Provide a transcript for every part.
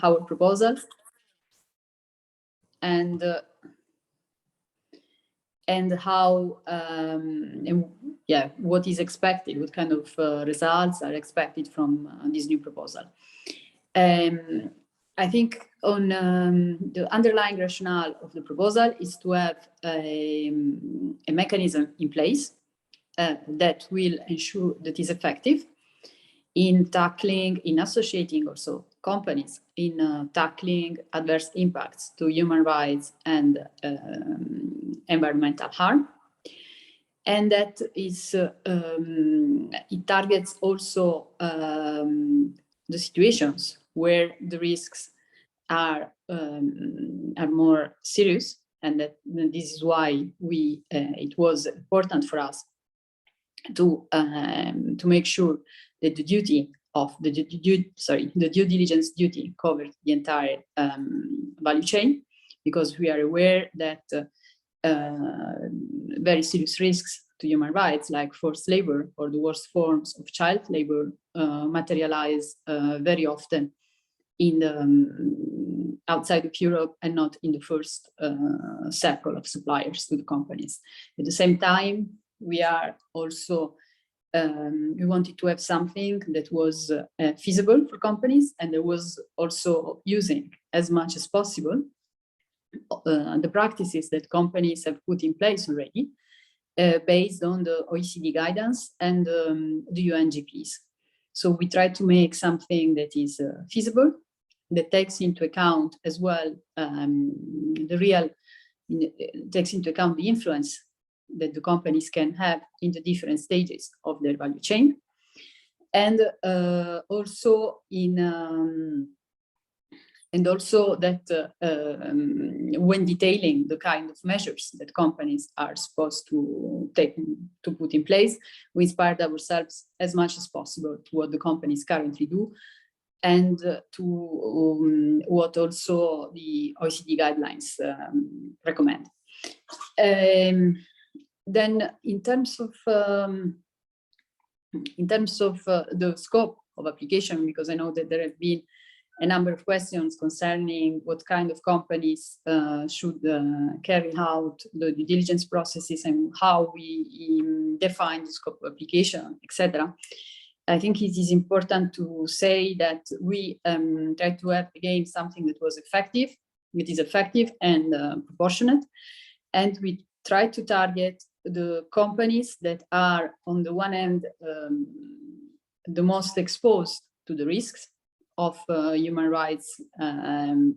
our proposal and how what is expected, what kind of results are expected from this new proposal. I think on the underlying rationale of the proposal is to have a mechanism in place that will ensure that is effective in tackling, in associating also companies in tackling adverse impacts to human rights and environmental harm. And that is, it targets also the situations where the risks are more serious, and that this is why it was important for us to make sure that the duty of the due diligence duty covered the entire value chain, because we are aware that very serious risks to human rights, like forced labor or the worst forms of child labor, materialize very often in the outside of Europe and not in the first circle of suppliers to the companies. At the same time, we are also we wanted to have something that was feasible for companies, and there was also using as much as possible the practices that companies have put in place already, based on the OECD guidance and the UNGPs. So we try to make something that is feasible, that takes into account as well takes into account the influence that the companies can have in the different stages of their value chain, and also that when detailing the kind of measures that companies are supposed to put in place, we inspired ourselves as much as possible to what the companies currently do, and to what also the OECD guidelines recommend. Then, in terms of the scope of application, because I know that there have been a number of questions concerning what kind of companies should carry out the due diligence processes and how we define the scope of application, etc. I think it is important to say that we tried to have, again, something that was effective, it is effective and proportionate, and we tried to target the companies that are, on the one hand, the most exposed to the risks of human rights and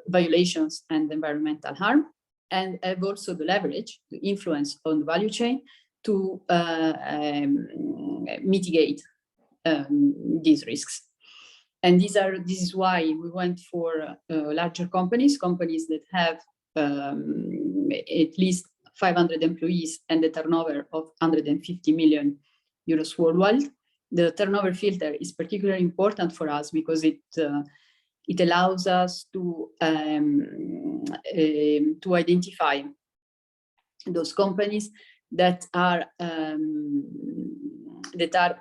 violations and environmental harm, and have also the leverage, the influence on the value chain to mitigate these risks. And this is why we went for larger companies that have at least 500 employees and a turnover of 150 million euros worldwide. The turnover filter is particularly important for us because it allows us to identify those companies that are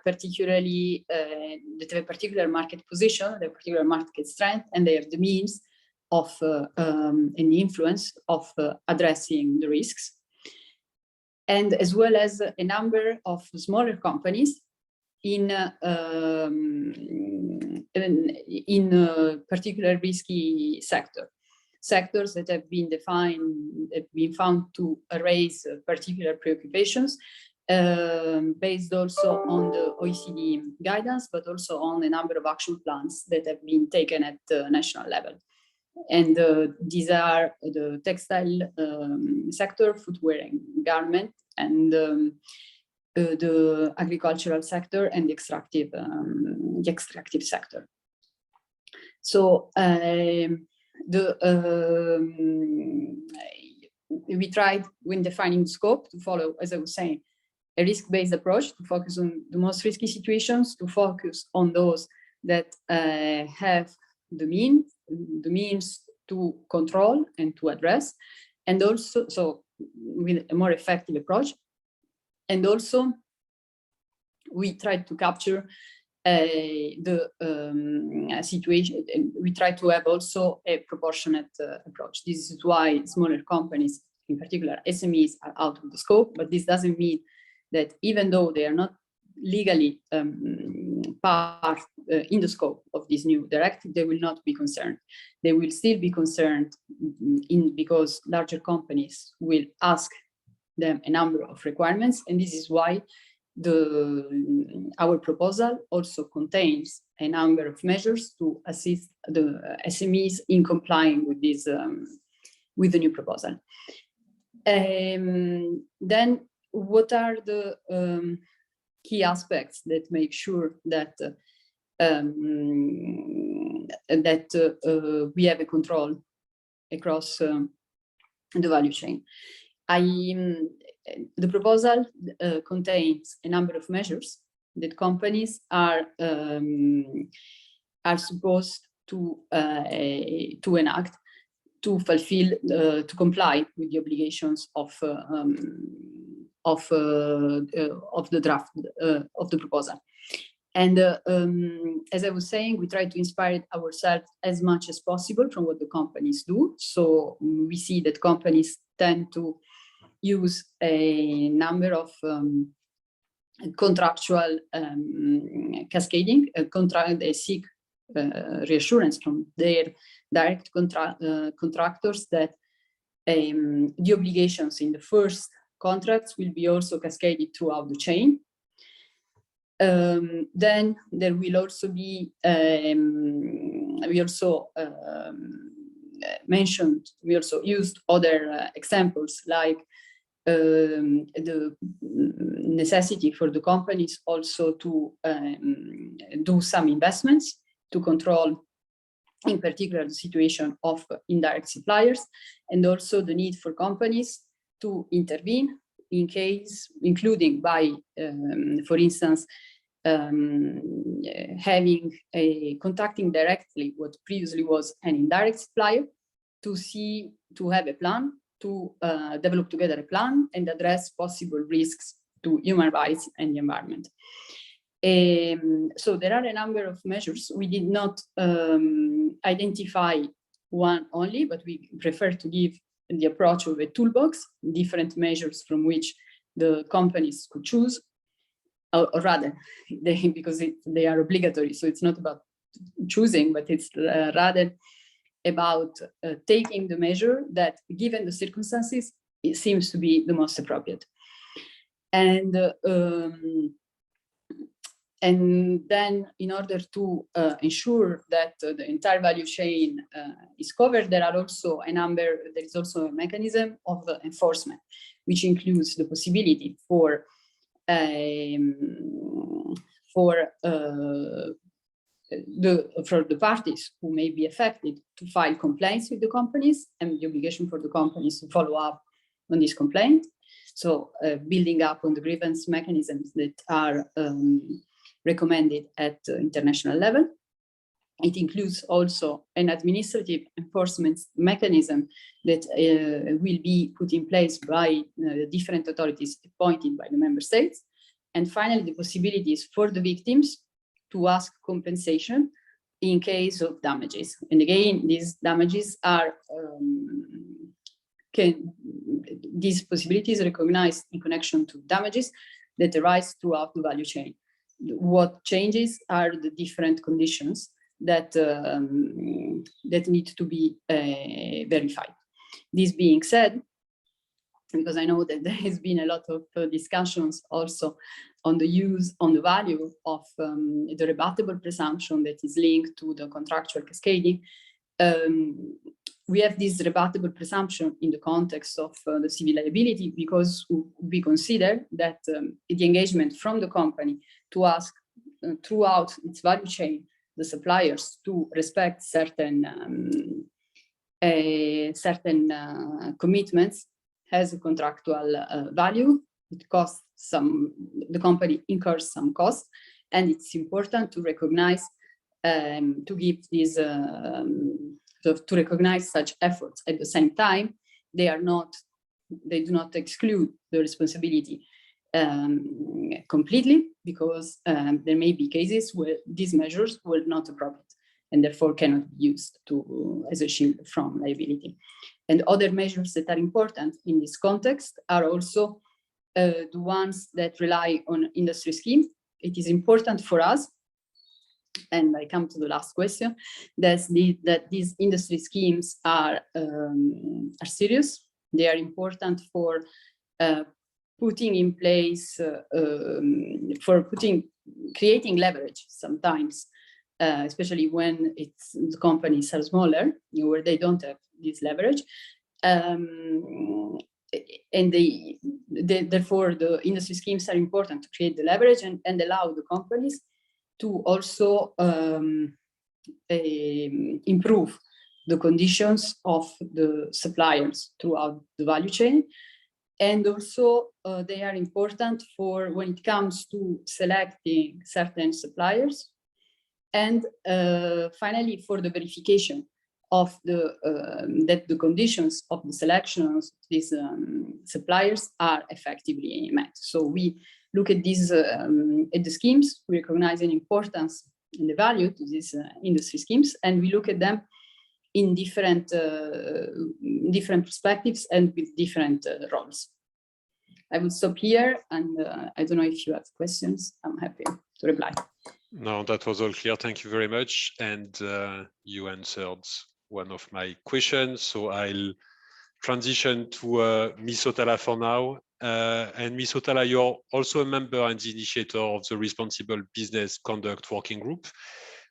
particularly that have a particular market position, their particular market strength, and they have the means of and the influence of addressing the risks, and as well as a number of smaller companies in particular risky sectors that have been defined, have been found to raise particular preoccupations, based also on the OECD guidance, but also on a number of action plans that have been taken at the national level. And these are the textile sector, footwear and garment, and the agricultural sector and the extractive sector. So we tried, when defining the scope, to follow, as I was saying, a risk-based approach, to focus on the most risky situations, to focus on those that have the means to control and to address, and also, so with a more effective approach. And also, we tried to capture the situation. We try to have also a proportionate approach. This is why smaller companies, in particular SMEs, are out of the scope, but this doesn't mean that even though they are not legally part in the scope of this new directive, they will not be concerned. They will still be concerned because larger companies will ask them a number of requirements, and this is why our proposal also contains a number of measures to assist the SMEs in complying with this with the new proposal. Then, what are the key aspects that make sure that we have a control across the value chain? The proposal contains a number of measures that companies are supposed to enact to fulfill, to comply with the obligations of the draft of the proposal. And as I was saying, we try to inspire ourselves as much as possible from what the companies do. So we see that companies tend to use a number of contractual cascading. They seek reassurance from their direct contractors that the obligations in the first contracts will be also cascaded throughout the chain. Then there will also be, we also used other examples, like the necessity for the companies also to do some investments to control, in particular, the situation of indirect suppliers, and also the need for companies to intervene in case, including by, for instance, contacting directly what previously was an indirect supplier to have a plan, to develop together a plan and address possible risks to human rights and the environment. So there are a number of measures. We did not identify one only, but we prefer to give the approach of a toolbox, different measures from which the companies could choose, or rather, because they are obligatory. So it's not about choosing, but it's rather about taking the measure that, given the circumstances, it seems to be the most appropriate. And then, in order to ensure that the entire value chain is covered, there is also a mechanism of enforcement, which includes the possibility for the parties who may be affected to file complaints with the companies, and the obligation for the companies to follow up on this complaint. So building up on the grievance mechanisms that are recommended at international level. It includes also an administrative enforcement mechanism that will be put in place by different authorities appointed by the member states. And finally, the possibilities for the victims to ask compensation in case of damages. And again, these damages are, these possibilities recognized in connection to damages that arise throughout the value chain. What changes are the different conditions that need to be verified. This being said, because I know that there has been a lot of discussions also on the value of the rebuttable presumption that is linked to the contractual cascading. We have this rebuttable presumption in the context of the civil liability, because we consider that the engagement from the company to ask throughout its value chain the suppliers to respect certain commitments has a contractual value. It costs the company incurs some costs, and it's important to recognize to recognize such efforts. At the same time, they do not exclude the responsibility completely, because there may be cases where these measures were not appropriate and therefore cannot be used as a shield from liability. And other measures that are important in this context are also the ones that rely on industry schemes. It is important for us, and I come to the last question, that these industry schemes are serious. They are important for putting in place, creating leverage sometimes, especially when the companies are smaller, where they don't have this leverage. And therefore, the industry schemes are important to create the leverage and allow the companies to also improve the conditions of the suppliers throughout the value chain. And also they are important for when it comes to selecting certain suppliers. And finally, for the verification of that the conditions of the selections of these suppliers are effectively met. So we look at these at the schemes, we recognize an importance and the value to these industry schemes, and we look at them in different perspectives and with different roles. I will stop here, and I don't know if you have questions. I'm happy to reply. No, that was all clear. Thank you very much. And you answered one of my questions. So I'll transition to Ms. Otala for now. And Ms. Otala, you're also a member and the initiator of the Responsible Business Conduct Working Group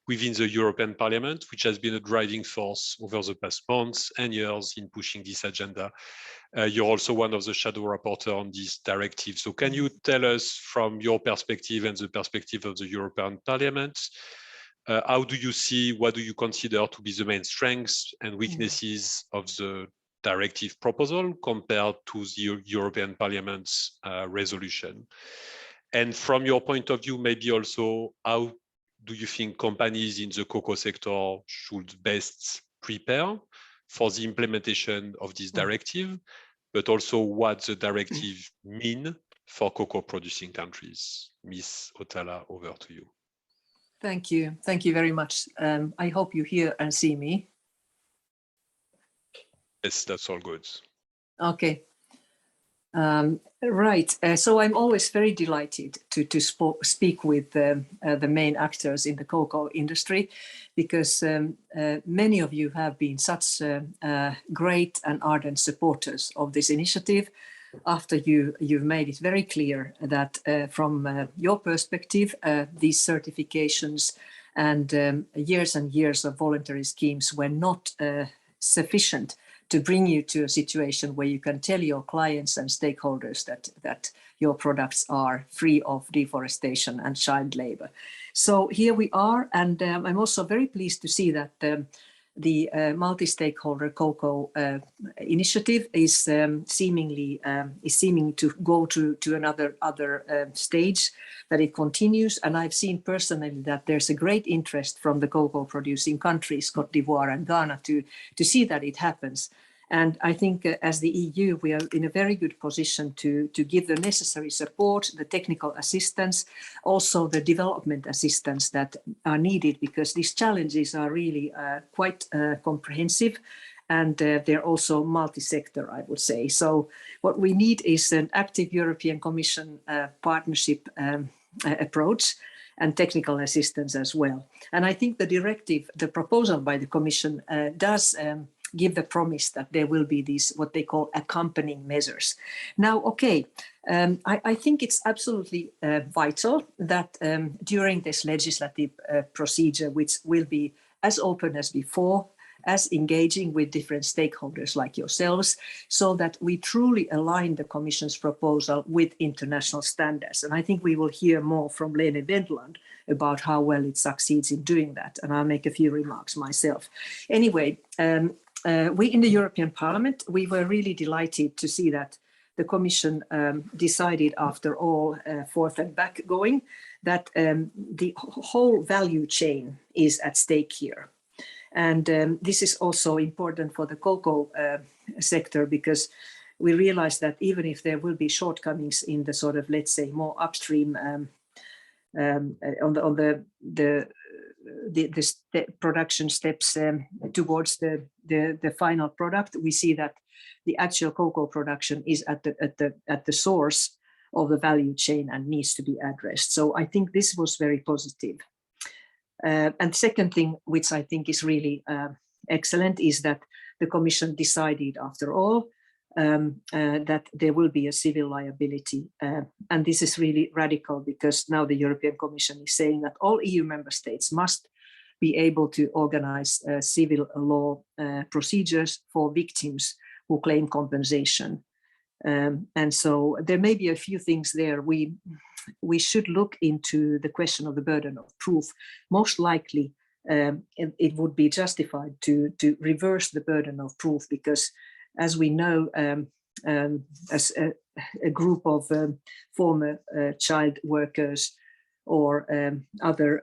within the European Parliament, which has been a driving force over the past months and years in pushing this agenda. You're also one of the shadow rapporteurs on this directive. So can you tell us from your perspective and the perspective of the European Parliament, how do you see, what do you consider to be the main strengths and weaknesses of the directive proposal compared to the European Parliament's resolution? And from your point of view, maybe also, how do you think companies in the cocoa sector should best prepare for the implementation of this directive, but also what the directive mean for cocoa producing countries? Ms. Otala, over to you. Thank you. Thank you very much. I hope you hear and see me. Yes, that's all good. Okay. Right. So I'm always very delighted to speak with the main actors in the cocoa industry, because many of you have been such great and ardent supporters of this initiative. After you've made it very clear that from your perspective, these certifications and years of voluntary schemes were not sufficient to bring you to a situation where you can tell your clients and stakeholders that your products are free of deforestation and child labor. So here we are, and I'm also very pleased to see that the multi-stakeholder cocoa initiative is seeming to go to another stage, that it continues. And I've seen personally that there's a great interest from the cocoa producing countries, Cote d'Ivoire and Ghana, to see that it happens. And I think as the EU, we are in a very good position to give the necessary support, the technical assistance, also the development assistance that are needed, because these challenges are really quite comprehensive, and they're also multi-sector, I would say. So what we need is an active European Commission partnership approach and technical assistance as well. And I think the directive, the proposal by the Commission does give the promise that there will be these, what they call accompanying measures. Now, okay, I think it's absolutely vital that during this legislative procedure, which will be as open as before, as engaging with different stakeholders like yourselves, so that we truly align the Commission's proposal with international standards. And I think we will hear more from Lene Wendland about how well it succeeds in doing that. And I'll make a few remarks myself. Anyway, we in the European Parliament, we were really delighted to see that the Commission decided, after all forth and back going, that the whole value chain is at stake here. And this is also important for the cocoa sector, because we realize that even if there will be shortcomings in the sort of, let's say, more upstream on the production steps towards the final product, we see that the actual cocoa production is at the source of the value chain and needs to be addressed. So I think this was very positive. And second thing, which I think is really excellent, is that the Commission decided, after all, that there will be a civil liability. And this is really radical, because now the European Commission is saying that all EU member states must be able to organize civil law procedures for victims who claim compensation. And so there may be a few things there. We should look into the question of the burden of proof. Most likely, it would be justified to reverse the burden of proof, because as we know, as a group of former child workers or other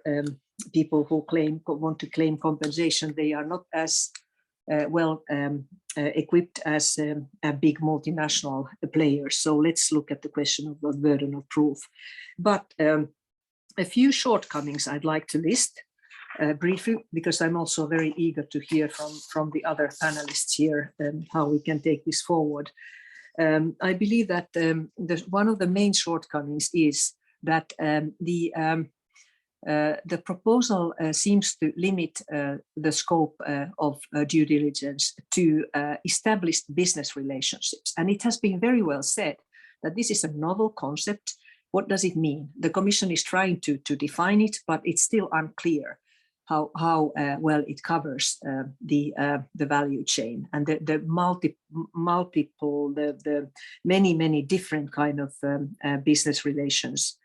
people who want to claim compensation, they are not as well equipped as a big multinational players. So let's look at the question of the burden of proof. But a few shortcomings I'd like to list briefly, because I'm also very eager to hear from the other panelists here how we can take this forward. I believe that one of the main shortcomings is that the proposal seems to limit the scope of due diligence to established business relationships. And it has been very well said that this is a novel concept. What does it mean? The Commission is trying to define it, but it's still unclear how well it covers the value chain and the many different kind of business relations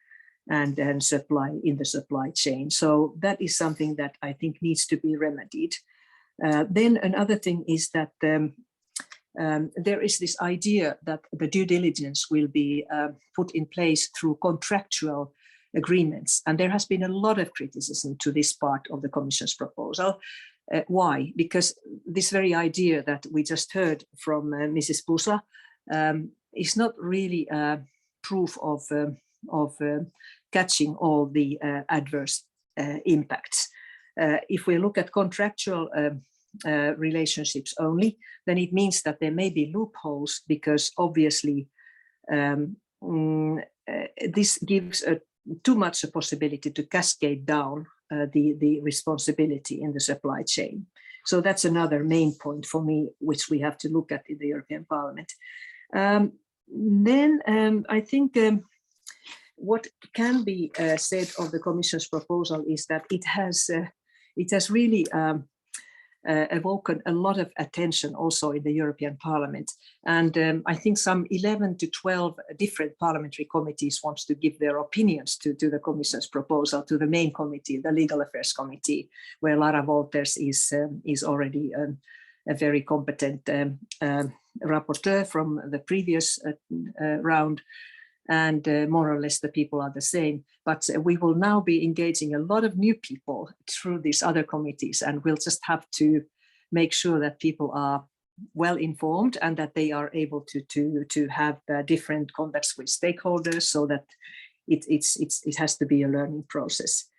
and supply in the supply chain. So that is something that I think needs to be remedied. Then another thing is that there is this idea that the due diligence will be put in place through contractual agreements. And there has been a lot of criticism to this part of the Commission's proposal. Why? Because this very idea that we just heard from Mrs. Pusa is not really proof of catching all the adverse impacts. If we look at contractual relationships only, then it means that there may be loopholes, because obviously this gives too much a possibility to cascade down the responsibility in the supply chain. So that's another main point for me, which we have to look at in the European Parliament. Then I think what can be said of the Commission's proposal is that it has really awoken a lot of attention also in the European Parliament. And I think some 11 to 12 different parliamentary committees wants to give their opinions to the Commission's proposal, to the main committee, the Legal Affairs Committee, where Lara Wolters is already a very competent rapporteur from the previous round. And more or less the people are the same. But we will now be engaging a lot of new people through these other committees, and we'll just have to make sure that people are well informed and that they are able to have different contacts with stakeholders, so that it has to be a learning process.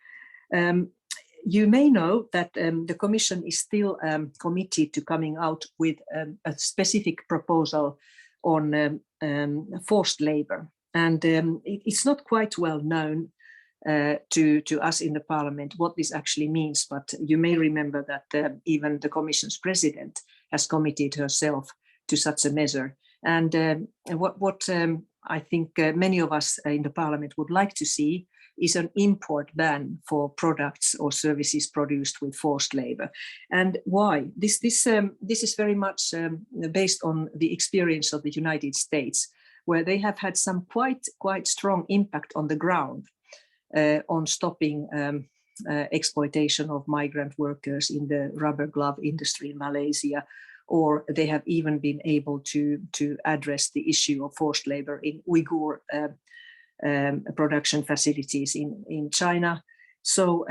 You may know that the Commission is still committed to coming out with a specific proposal on forced labor. And it's not quite well known to us in the Parliament what this actually means, but you may remember that even the Commission's president has committed herself to such a measure. And what I think many of us in the Parliament would like to see is an import ban for products or services produced with forced labor. And why? This is very much based on the experience of the United States, where they have had some quite strong impact on the ground on stopping exploitation of migrant workers in the rubber glove industry in Malaysia, or they have even been able to address the issue of forced labor in Uyghur production facilities in China. So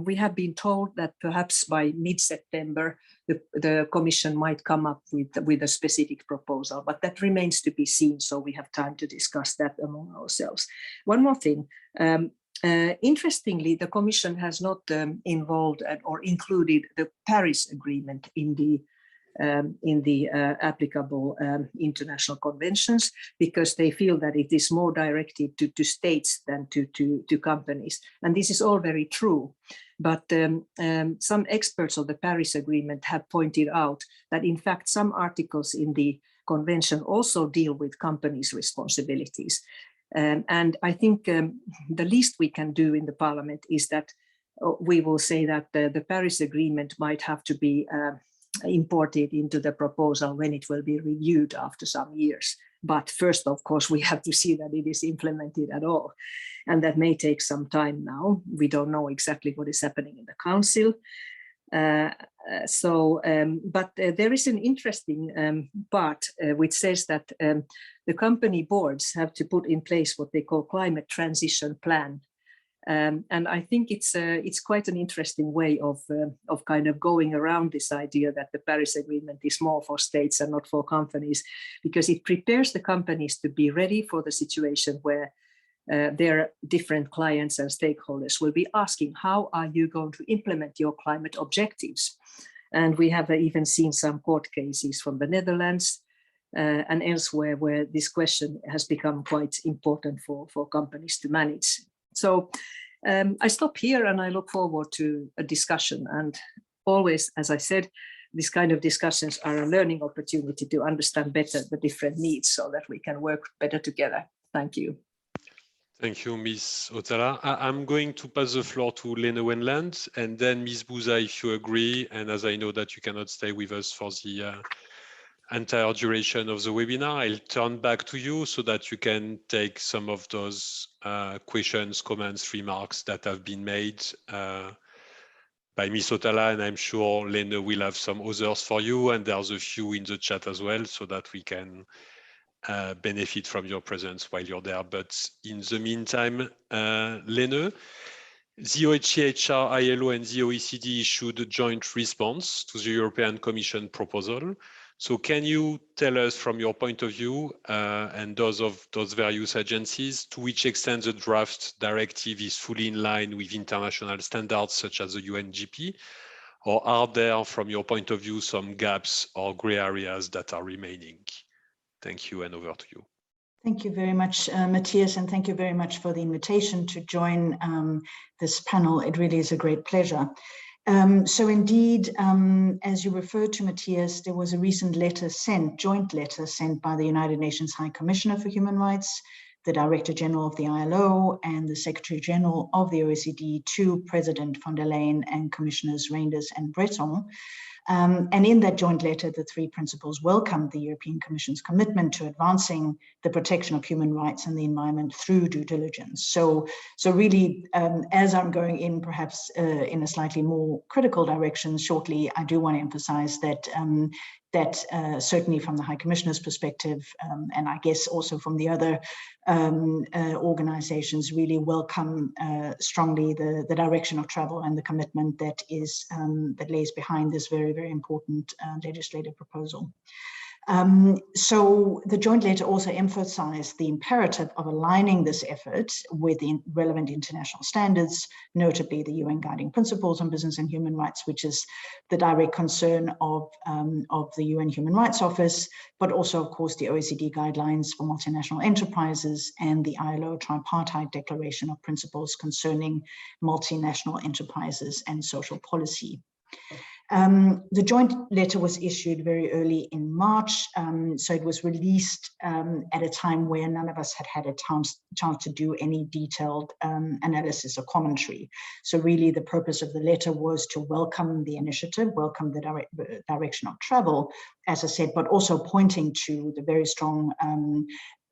we have been told that perhaps by mid-September, the Commission might come up with a specific proposal, but that remains to be seen. So we have time to discuss that among ourselves. One more thing. Interestingly, the Commission has not involved or included the Paris Agreement in the applicable international conventions, because they feel that it is more directed to states than to companies. And this is all very true. But some experts of the Paris Agreement have pointed out that, in fact, some articles in the convention also deal with companies' responsibilities. And I think the least we can do in the Parliament is that we will say that the Paris Agreement might have to be imported into the proposal when it will be reviewed after some years. But first, of course, we have to see that it is implemented at all. And that may take some time now. We don't know exactly what is happening in the Council. But there is an interesting part which says that the company boards have to put in place what they call climate transition plan. And I think it's quite an interesting way of kind of going around this idea that the Paris Agreement is more for states and not for companies, because it prepares the companies to be ready for the situation where their different clients and stakeholders will be asking, how are you going to implement your climate objectives? And we have even seen some court cases from the Netherlands and elsewhere where this question has become quite important for companies to manage. So I stop here and I look forward to a discussion. And always, as I said, these kind of discussions are a learning opportunity to understand better the different needs so that we can work better together. Thank you. Thank you, Ms. Otala. I'm going to pass the floor to Lene Wenland and then Ms. Buza, if you agree. And as I know that you cannot stay with us for the entire duration of the webinar, I'll turn back to you so that you can take some of those questions, comments, remarks that have been made by Ms. Otala, and I'm sure Lene will have some others for you, and there's a few in the chat as well, so that we can benefit from your presence while you're there. But in the meantime, Lene, the OHCHR, ILO, and the OECD issued a joint response to the European Commission proposal. So can you tell us from your point of view and those of those various agencies, to which extent the draft directive is fully in line with international standards such as the UNGP, or are there, from your point of view, some gaps or gray areas that are remaining? Thank you, and over to you. Thank you very much, Matthias, and thank you very much for the invitation to join this panel. It really is a great pleasure. So indeed, as you referred to, Matthias, there was a recent joint letter sent by the United Nations High Commissioner for Human Rights, the Director General of the ILO, and the Secretary General of the OECD to President von der Leyen and Commissioners Reynders and Breton. And in that joint letter, the three principals welcomed the European Commission's commitment to advancing the protection of human rights and the environment through due diligence. So really, as I'm going in perhaps in a slightly more critical direction shortly, I do want to emphasize that certainly from the High Commissioner's perspective, and I guess also from the other organizations, really welcome strongly the direction of travel and the commitment that lays behind this very, very important legislative proposal. So the joint letter also emphasized the imperative of aligning this effort with the relevant international standards, notably the UN Guiding Principles on Business and Human Rights, which is the direct concern of the UN Human Rights Office, but also, of course, the OECD guidelines for multinational enterprises and the ILO Tripartite Declaration of Principles concerning multinational enterprises and social policy. The joint letter was issued very early in March, so it was released at a time where none of us had a chance to do any detailed analysis or commentary. So really the purpose of the letter was to welcome the initiative, welcome the direction of travel, as I said, but also pointing to the very strong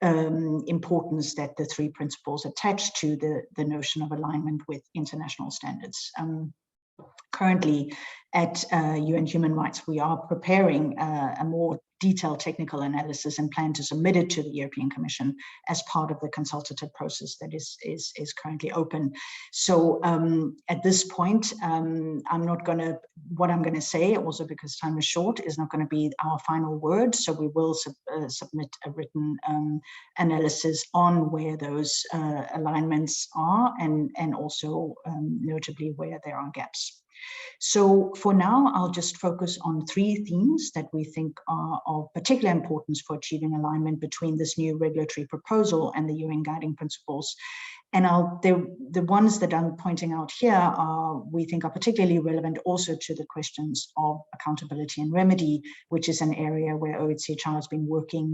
importance that the three principles attach to the notion of alignment with international standards. Currently at UN Human Rights, we are preparing a more detailed technical analysis and plan to submit it to the European Commission as part of the consultative process that is currently open. So at this point, what I'm going to say, also because time is short, is not going to be our final word. So we will submit a written analysis on where those alignments are, and also notably where there are gaps. So for now, I'll just focus on 3 themes that we think are of particular importance for achieving alignment between this new regulatory proposal and the UN Guiding Principles. And the ones that I'm pointing out here we think are particularly relevant also to the questions of accountability and remedy, which is an area where OHCHR has been working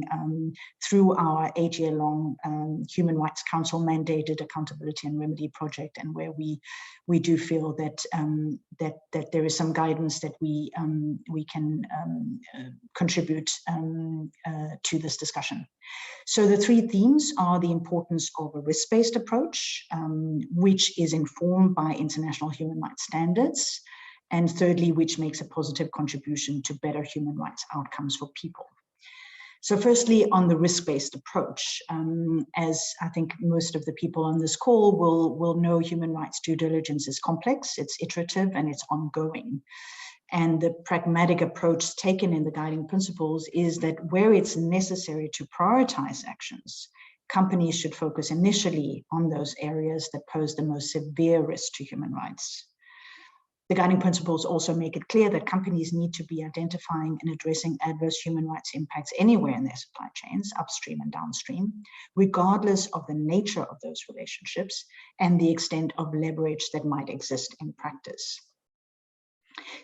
through our 8-year-long Human Rights Council mandated accountability and remedy project, and where we do feel that that there is some guidance that we can contribute to this discussion. So the 3 themes are the importance of a risk-based approach, which is informed by international human rights standards, and thirdly, which makes a positive contribution to better human rights outcomes for people. So firstly, on the risk-based approach, as I think most of the people on this call will know, human rights due diligence is complex, it's iterative, and it's ongoing. And the pragmatic approach taken in the guiding principles is that where it's necessary to prioritize actions, companies should focus initially on those areas that pose the most severe risk to human rights. The guiding principles also make it clear that companies need to be identifying and addressing adverse human rights impacts anywhere in their supply chains, upstream and downstream, regardless of the nature of those relationships and the extent of leverage that might exist in practice.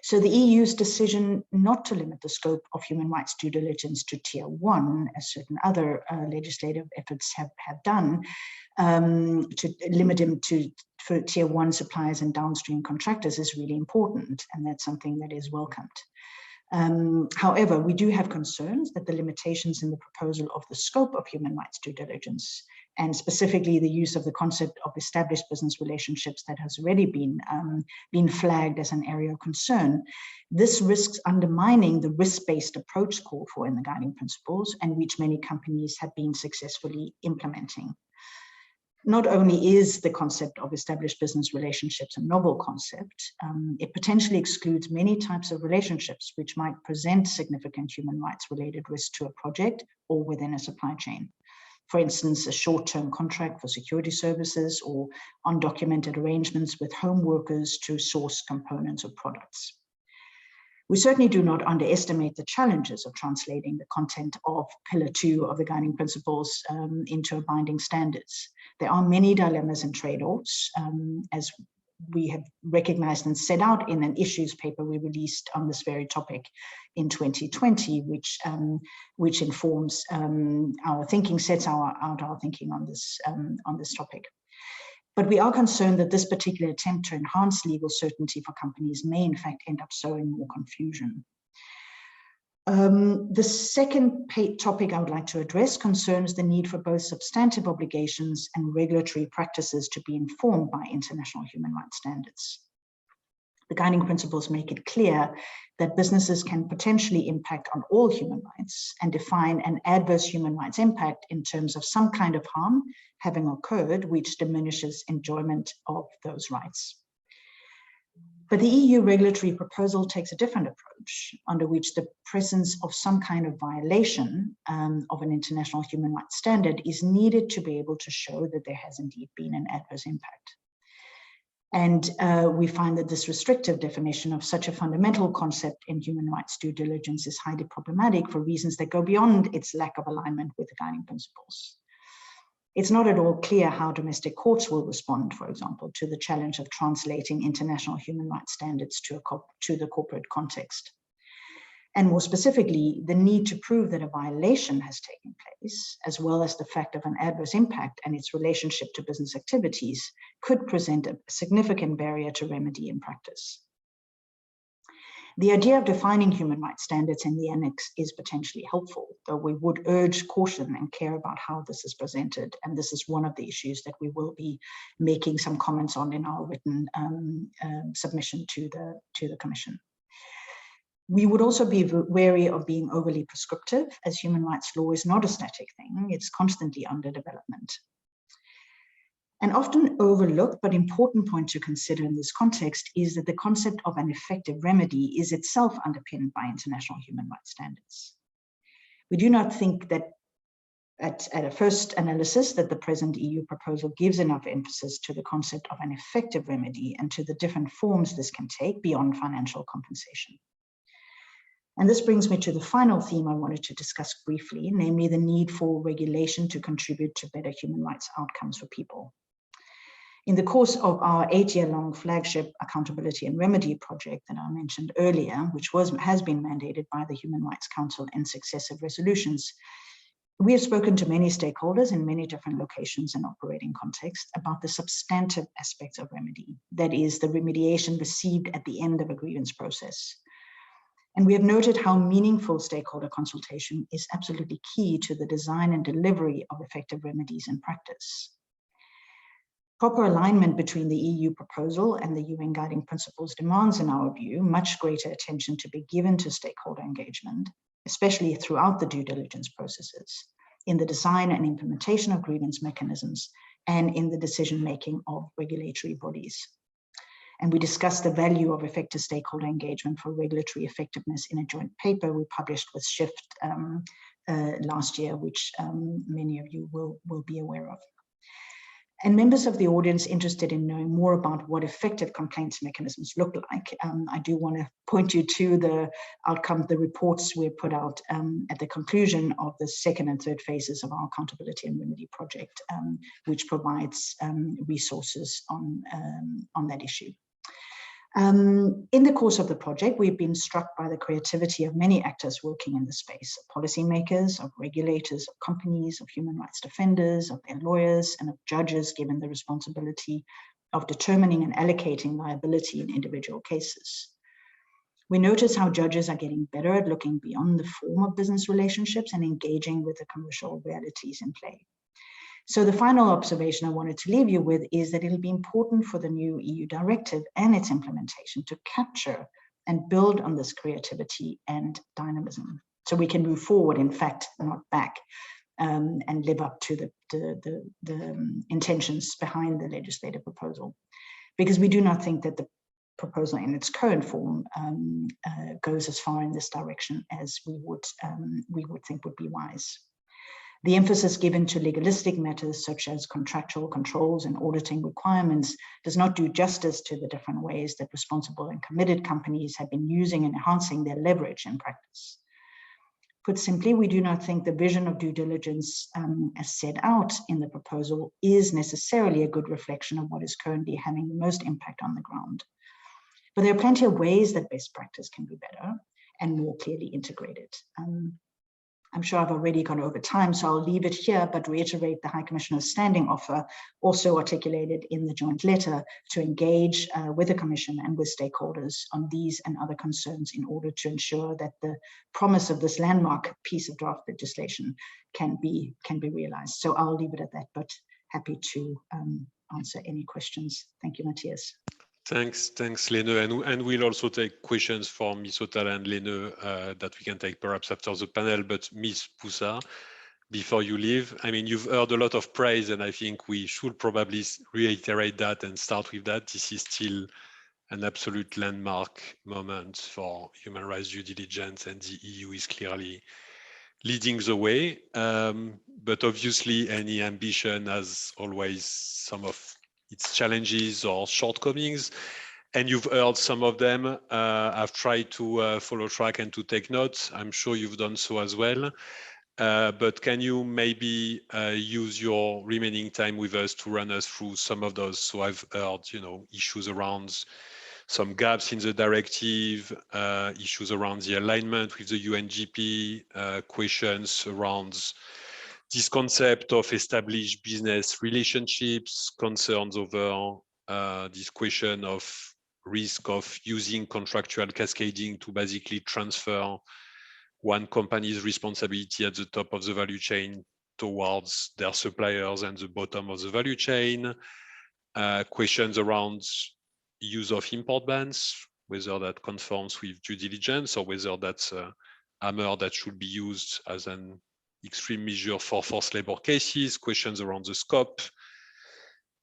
So the EU's decision not to limit the scope of human rights due diligence to Tier 1, as certain other legislative efforts have done, to limit them for Tier 1 suppliers and downstream contractors is really important, and that's something that is welcomed. However, we do have concerns that the limitations in the proposal of the scope of human rights due diligence, and specifically the use of the concept of established business relationships that has already been flagged as an area of concern, this risks undermining the risk-based approach called for in the guiding principles, and which many companies have been successfully implementing. Not only is the concept of established business relationships a novel concept, it potentially excludes many types of relationships which might present significant human rights related risk to a project or within a supply chain. For instance, a short-term contract for security services or undocumented arrangements with home workers to source components or products. We certainly do not underestimate the challenges of translating the content of Pillar 2 of the guiding principles into binding standards. There are many dilemmas and trade-offs, as we have recognized and set out in an issues paper we released on this very topic in 2020, which informs our thinking, sets out our thinking on this topic. But we are concerned that this particular attempt to enhance legal certainty for companies may in fact end up sowing more confusion. The second topic I would like to address concerns the need for both substantive obligations and regulatory practices to be informed by international human rights standards. The guiding principles make it clear that businesses can potentially impact on all human rights and define an adverse human rights impact in terms of some kind of harm having occurred which diminishes enjoyment of those rights. But the EU regulatory proposal takes a different approach, under which the presence of some kind of violation of an international human rights standard is needed to be able to show that there has indeed been an adverse impact. And we find that this restrictive definition of such a fundamental concept in human rights due diligence is highly problematic for reasons that go beyond its lack of alignment with the guiding principles. It's not at all clear how domestic courts will respond, for example, to the challenge of translating international human rights standards to the corporate context. And more specifically, the need to prove that a violation has taken place, as well as the fact of an adverse impact and its relationship to business activities, could present a significant barrier to remedy in practice. The idea of defining human rights standards in the annex is potentially helpful, though we would urge caution and care about how this is presented. And this is one of the issues that we will be making some comments on in our written submission to the Commission. We would also be wary of being overly prescriptive, as human rights law is not a static thing, it's constantly under development. An often overlooked but important point to consider in this context is that the concept of an effective remedy is itself underpinned by international human rights standards. We do not think that at a first analysis that the present EU proposal gives enough emphasis to the concept of an effective remedy and to the different forms this can take beyond financial compensation. And this brings me to the final theme I wanted to discuss briefly, namely the need for regulation to contribute to better human rights outcomes for people. In the course of our 8-year-long flagship Accountability and Remedy project that I mentioned earlier, which has been mandated by the Human Rights Council in successive resolutions, we have spoken to many stakeholders in many different locations and operating contexts about the substantive aspects of remedy, that is, the remediation received at the end of a grievance process. And we have noted how meaningful stakeholder consultation is absolutely key to the design and delivery of effective remedies in practice. Proper alignment between the EU proposal and the UN Guiding Principles demands, in our view, much greater attention to be given to stakeholder engagement, especially throughout the due diligence processes, in the design and implementation of grievance mechanisms, and in the decision-making of regulatory bodies. And we discussed the value of effective stakeholder engagement for regulatory effectiveness in a joint paper we published with Shift last year, which many of you will be aware of. And members of the audience interested in knowing more about what effective complaints mechanisms look like, I do want to point you to the outcome, the reports we put out at the conclusion of the second and third phases of our Accountability and Remedy project, which provides resources on that issue. In the course of the project, we've been struck by the creativity of many actors working in the space, of policymakers, of regulators, of companies, of human rights defenders, of their lawyers, and of judges given the responsibility of determining and allocating liability in individual cases. We notice how judges are getting better at looking beyond the form of business relationships and engaging with the commercial realities in play. So the final observation I wanted to leave you with is that it'll be important for the new EU directive and its implementation to capture and build on this creativity and dynamism, so we can move forward, in fact, not back, and live up to the intentions behind the legislative proposal. Because we do not think that the proposal in its current form goes as far in this direction as we would think would be wise. The emphasis given to legalistic matters such as contractual controls and auditing requirements does not do justice to the different ways that responsible and committed companies have been using and enhancing their leverage in practice. Put simply, we do not think the vision of due diligence as set out in the proposal is necessarily a good reflection of what is currently having the most impact on the ground. But there are plenty of ways that best practice can be better and more clearly integrated. I'm sure I've already gone over time, so I'll leave it here, but reiterate the High Commissioner's standing offer, also articulated in the joint letter, to engage with the Commission and with stakeholders on these and other concerns in order to ensure that the promise of this landmark piece of draft legislation can be realized. So I'll leave it at that, but happy to answer any questions. Thank you, Matthias. Thanks, Lene. And we'll also take questions from Ms. Otala and Lene that we can take perhaps after the panel. But Ms. Poussa, before you leave, I mean, you've heard a lot of praise, and I think we should probably reiterate that and start with that. This is still an absolute landmark moment for human rights due diligence, and the EU is clearly leading the way. But obviously, any ambition has always some of its challenges or shortcomings, and you've heard some of them. I've tried to follow track and to take notes. I'm sure you've done so as well. But can you maybe use your remaining time with us to run us through some of those? So I've heard, issues around some gaps in the directive, issues around the alignment with the UNGP, questions around this concept of established business relationships, concerns over this question of risk of using contractual cascading to basically transfer one company's responsibility at the top of the value chain towards their suppliers and the bottom of the value chain, questions around use of import bans whether that conforms with due diligence or whether that's a hammer that should be used as an extreme measure for forced labor cases, questions around the scope,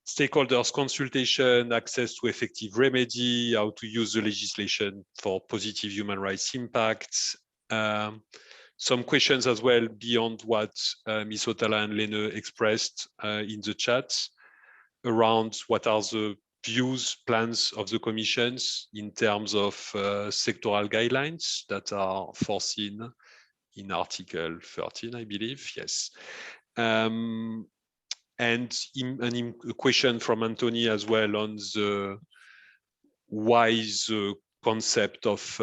stakeholders consultation, access to effective remedy, how to use the legislation for positive human rights impacts. Some questions as well beyond what Ms. Otala and Lene expressed in the chat around what are the views, plans of the commissions in terms of sectoral guidelines that are foreseen in Article 13, I believe, yes. And a question from Anthony as well on the why the concept of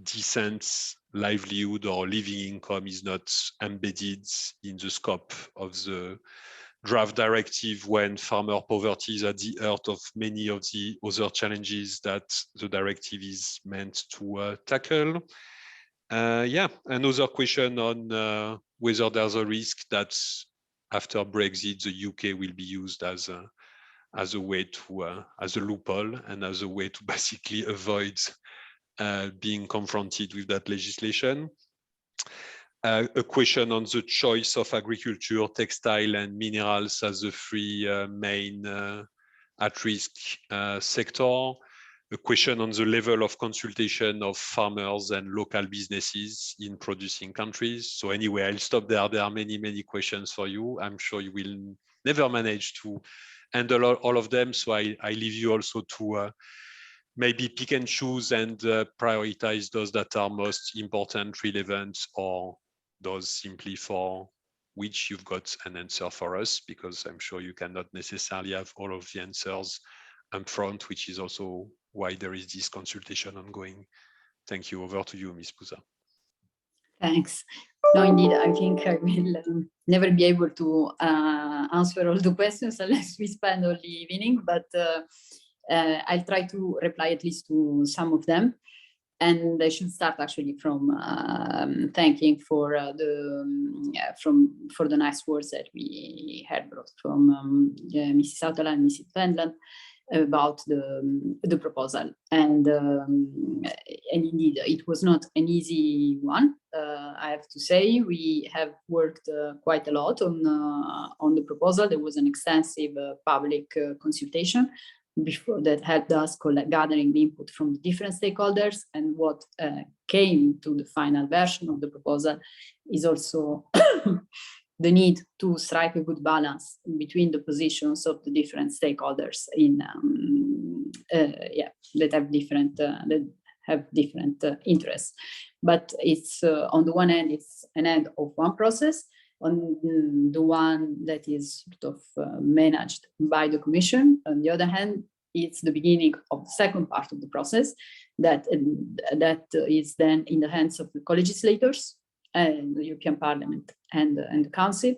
decent livelihood or living income is not embedded in the scope of the draft directive when farmer poverty is at the heart of many of the other challenges that the directive is meant to tackle. Yeah, another question on whether there's a risk that after Brexit, the UK will be used as a way to, as a loophole and as a way to basically avoid being confronted with that legislation. A question on the choice of agriculture, textile, and minerals as the three main at-risk sector. A question on the level of consultation of farmers and local businesses in producing countries. So anyway, I'll stop there. There are many, many questions for you. I'm sure you will never manage to handle all of them. So I leave you also to maybe pick and choose and prioritize those that are most important, relevant, or those simply for which you've got an answer for us, because I'm sure you cannot necessarily have all of the answers up front, which is also why there is this consultation ongoing. Thank you. Over to you, Ms. Pusa. Thanks. No, indeed, I think I will never be able to answer all the questions unless we spend all the evening, but I'll try to reply at least to some of them. And I should start actually from thanking for the nice words that we had brought from Mrs. Hautala and Mrs. Pendland about the proposal. And indeed, it was not an easy one. I have to say, we have worked quite a lot on the proposal. There was an extensive public consultation before that helped us gathering the input from the different stakeholders, and what came to the final version of the proposal is also the need to strike a good balance between the positions of the different stakeholders in that have different interests. But it's on the one hand, it's an end of one process. On the one that is sort of managed by the Commission. On the other hand, it's the beginning of the second part of the process that is then in the hands of the co-legislators and the European Parliament and the Council,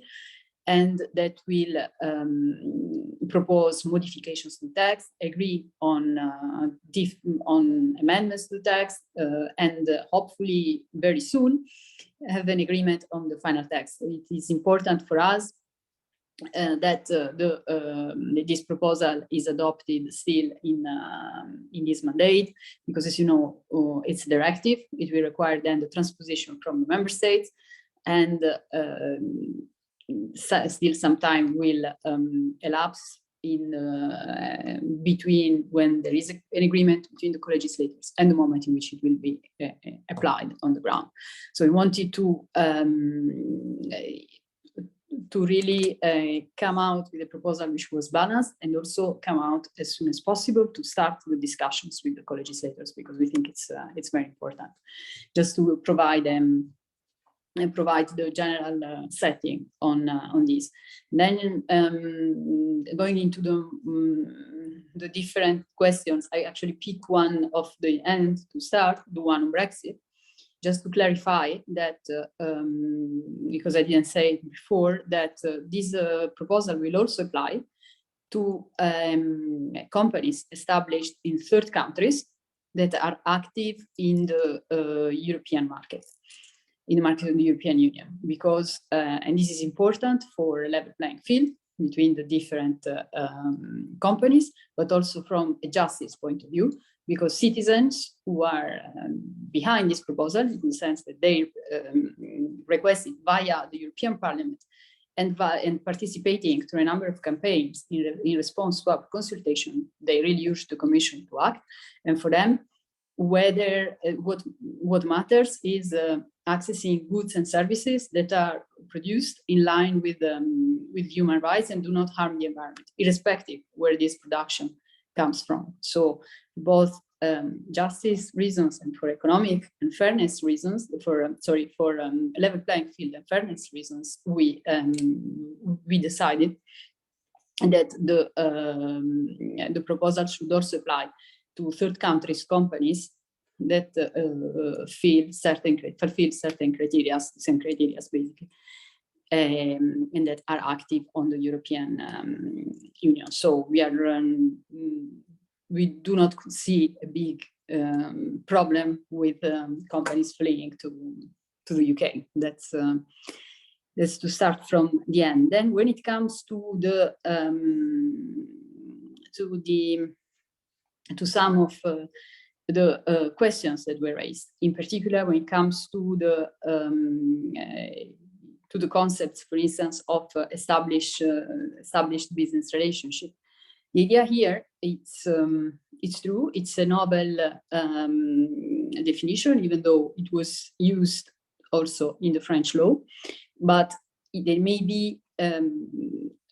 and that will propose modifications to the text, agree on amendments to the text, and hopefully very soon have an agreement on the final text. It is important for us that this proposal is adopted still in this mandate, because, as you know, it's a directive. It will require then the transposition from the member states, and still some time will elapse in between when there is an agreement between the co-legislators and the moment in which it will be applied on the ground. So we wanted to really come out with a proposal which was balanced, and also come out as soon as possible to start the discussions with the co-legislators, because we think it's very important just to provide them and provide the general setting on this. Then going into the different questions, I actually pick one of the end to start, the one on Brexit, just to clarify that, because I didn't say it before, that this proposal will also apply to companies established in third countries that are active in the European market. In the market of the European Union, because, and this is important for a level playing field between the different companies, but also from a justice point of view, because citizens who are behind this proposal, in the sense that they requested via the European Parliament and participating to a number of campaigns in response to our consultation, they really urged the Commission to act. And for them, whether what matters is accessing goods and services that are produced in line with human rights and do not harm the environment, irrespective where this production comes from. So both justice reasons and for economic and fairness reasons, for level playing field and fairness reasons, we decided that the proposal should also apply to third countries companies that fulfill certain criteria, same criteria basically, and that are active on the European Union. So we do not see a big problem with companies fleeing to the UK. That's to start from the end. Then when it comes to some of the questions that were raised, in particular when it comes to the concepts, for instance, of established business relationship. The idea here, it's true, it's a novel definition, even though it was used also in the French law, but there may be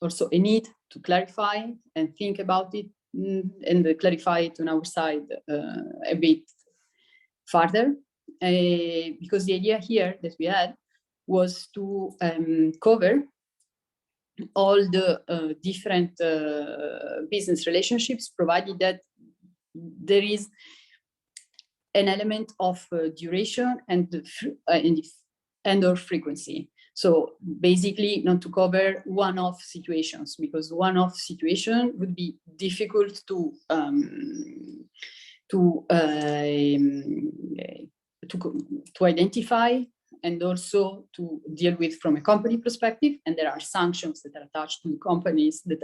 also a need to clarify and think about it and clarify it on our side a bit further, because the idea here that we had was to cover all the different business relationships, provided that there is an element of duration and or frequency. So basically not to cover one-off situations, because one-off situation would be difficult to identify and also to deal with from a company perspective. And there are sanctions that are attached to the companies that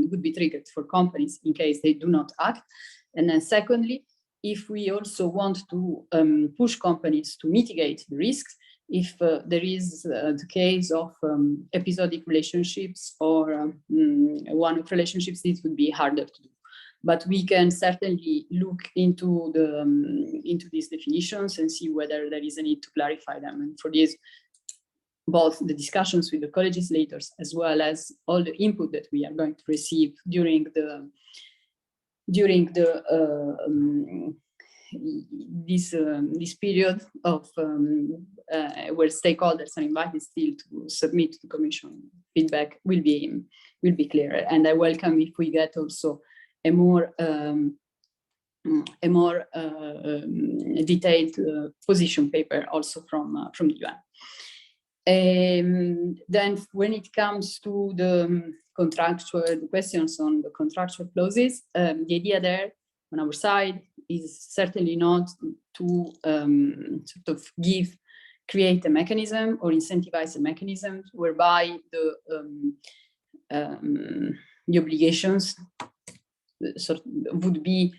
would be triggered for companies in case they do not act. And then secondly, if we also want to push companies to mitigate the risks, if there is the case of episodic relationships or one-off relationships, this would be harder to do. But we can certainly look into these definitions and see whether there is a need to clarify them. And for this, both the discussions with the co-legislators as well as all the input that we are going to receive during this period of where stakeholders are invited still to submit to the Commission feedback will be clearer. And I welcome if we get also a more detailed position paper also from the UN. Then when it comes to the questions on the contractual clauses, the idea there on our side is certainly not to sort of create a mechanism or incentivize a mechanism whereby the obligations would be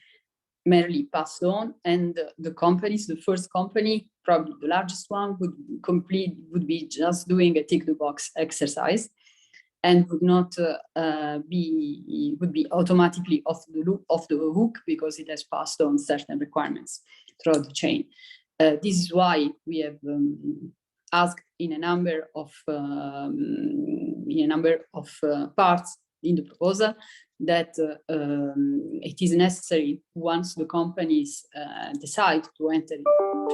merely passed on, and the companies, the first company, probably the largest one, would be just doing a tick the box exercise and would not would be automatically off the hook because it has passed on certain requirements throughout the chain. This is why we have asked in a number of parts in the proposal that it is necessary, once the companies decide to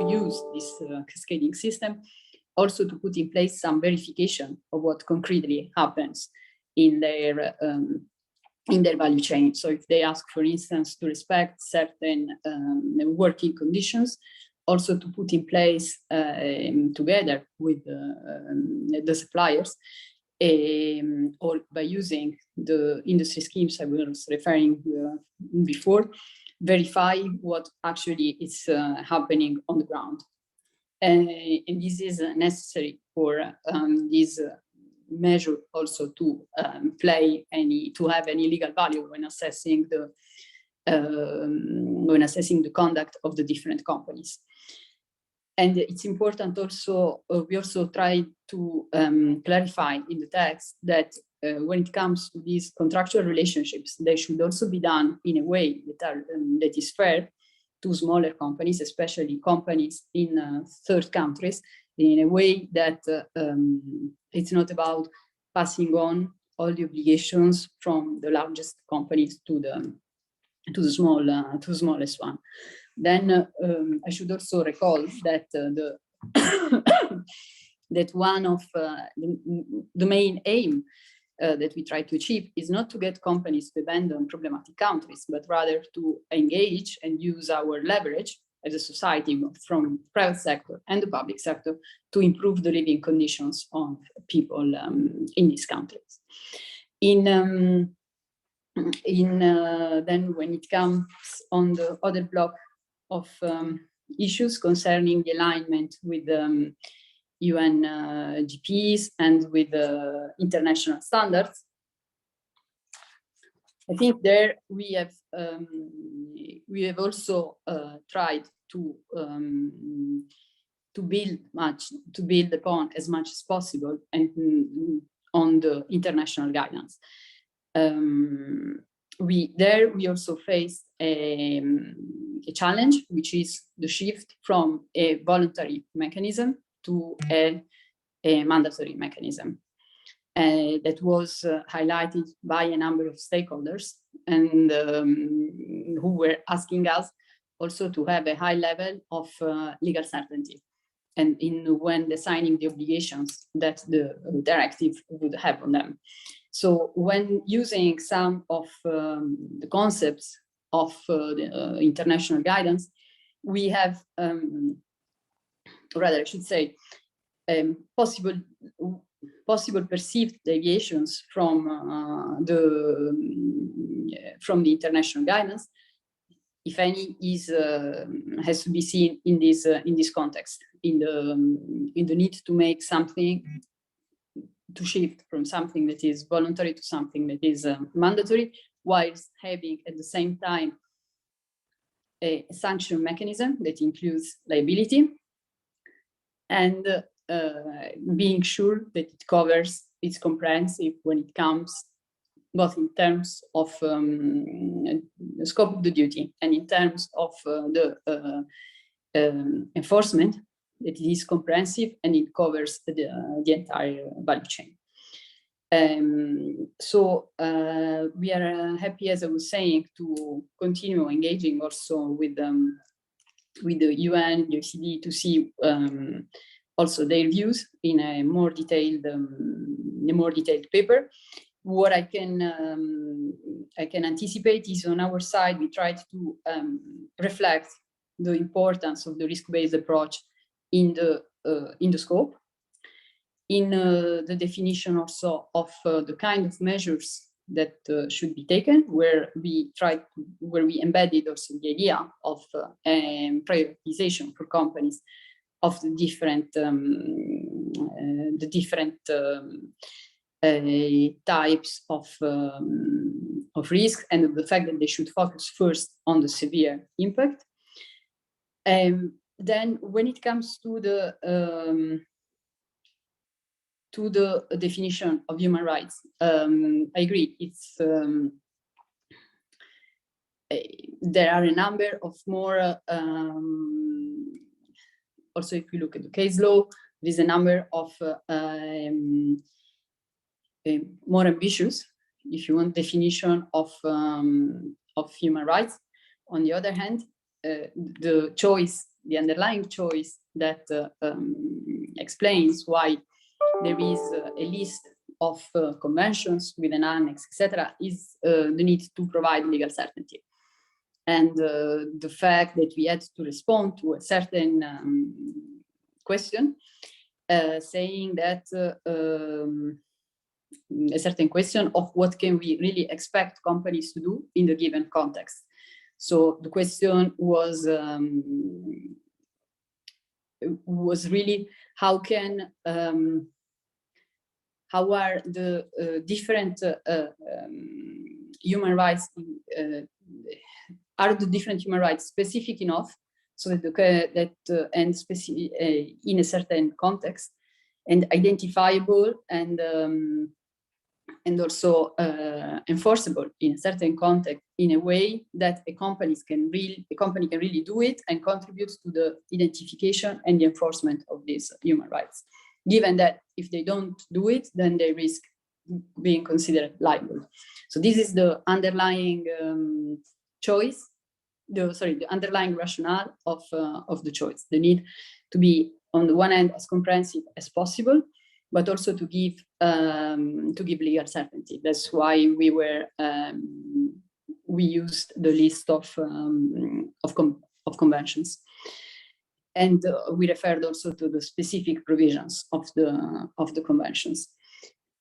use this cascading system, also to put in place some verification of what concretely happens in their value chain. So if they ask, for instance, to respect certain working conditions, also to put in place together with the suppliers, or by using the industry schemes I was referring before, verify what actually is happening on the ground. And this is necessary for this measure also to have any legal value when assessing when assessing the conduct of the different companies. And it's important also, we also try to clarify in the text that when it comes to these contractual relationships, they should also be done in a way that is fair to smaller companies, especially companies in third countries, in a way that it's not about passing on all the obligations from the largest companies to the smallest one. Then I should also recall that that one of the main aim that we try to achieve is not to get companies to abandon problematic countries, but rather to engage and use our leverage as a society from private sector and the public sector to improve the living conditions of people in these countries. Then when it comes on the other block of issues concerning the alignment with UN GPs and with international standards, I think there we have also tried to build upon as much as possible and on the international guidance. We also face a challenge, which is the shift from a voluntary mechanism to a mandatory mechanism. That was highlighted by a number of stakeholders and who were asking us also to have a high level of legal certainty and when designing the obligations that the directive would have on them. So when using some of the concepts of the international guidance, we have, rather I should say, possible perceived deviations from the international guidance, if any, has to be seen in this context, in the need to make something, to shift from something that is voluntary to something that is mandatory, whilst having at the same time a sanction mechanism that includes liability, and being sure that it covers, it's comprehensive when it comes both in terms of the scope of the duty and in terms of the enforcement, that it is comprehensive and it covers the entire value chain. So we are happy, as I was saying, to continue engaging also with the UN, the OECD, to see also their views in a more detailed paper. What I can anticipate is, on our side, we tried to reflect the importance of the risk-based approach in the scope, in the definition also of the kind of measures that should be taken, where we embedded also the idea of prioritization for companies of the different types of risk, and of the fact that they should focus first on the severe impact. Then when it comes to the definition of human rights, I agree, it's there are a number of more also if you look at the case law, there is a number of more ambitious, if you want, definition of human rights. On the other hand, the underlying choice that explains why there is a list of conventions with an annex, etc., is the need to provide legal certainty. And the fact that we had to respond to a certain question, saying that a certain question of what can we really expect companies to do in the given context. So the question was really how are the different human rights are the different human rights specific enough so that and in a certain context, and identifiable and also enforceable in a certain context in a way that a company can really do it and contribute to the identification and the enforcement of these human rights. Given that if they don't do it, then they risk being considered liable. So this is the underlying choice, the underlying rationale of the choice. The need to be, on the one hand, as comprehensive as possible, but also to give legal certainty. That's why we used the list of conventions, and we referred also to the specific provisions of the conventions.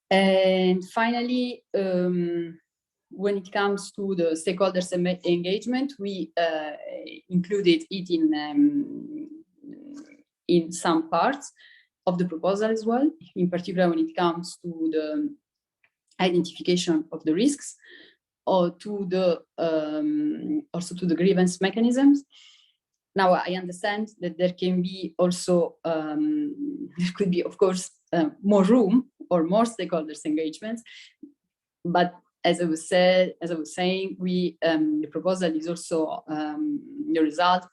And finally, when it comes to the stakeholders engagement, we included it in some parts of the proposal as well, in particular when it comes to the identification of the risks, or to the also to the grievance mechanisms. Now, I understand that there can be also there could be, of course, more room or more stakeholders engagements, but as I was saying, the proposal is also the result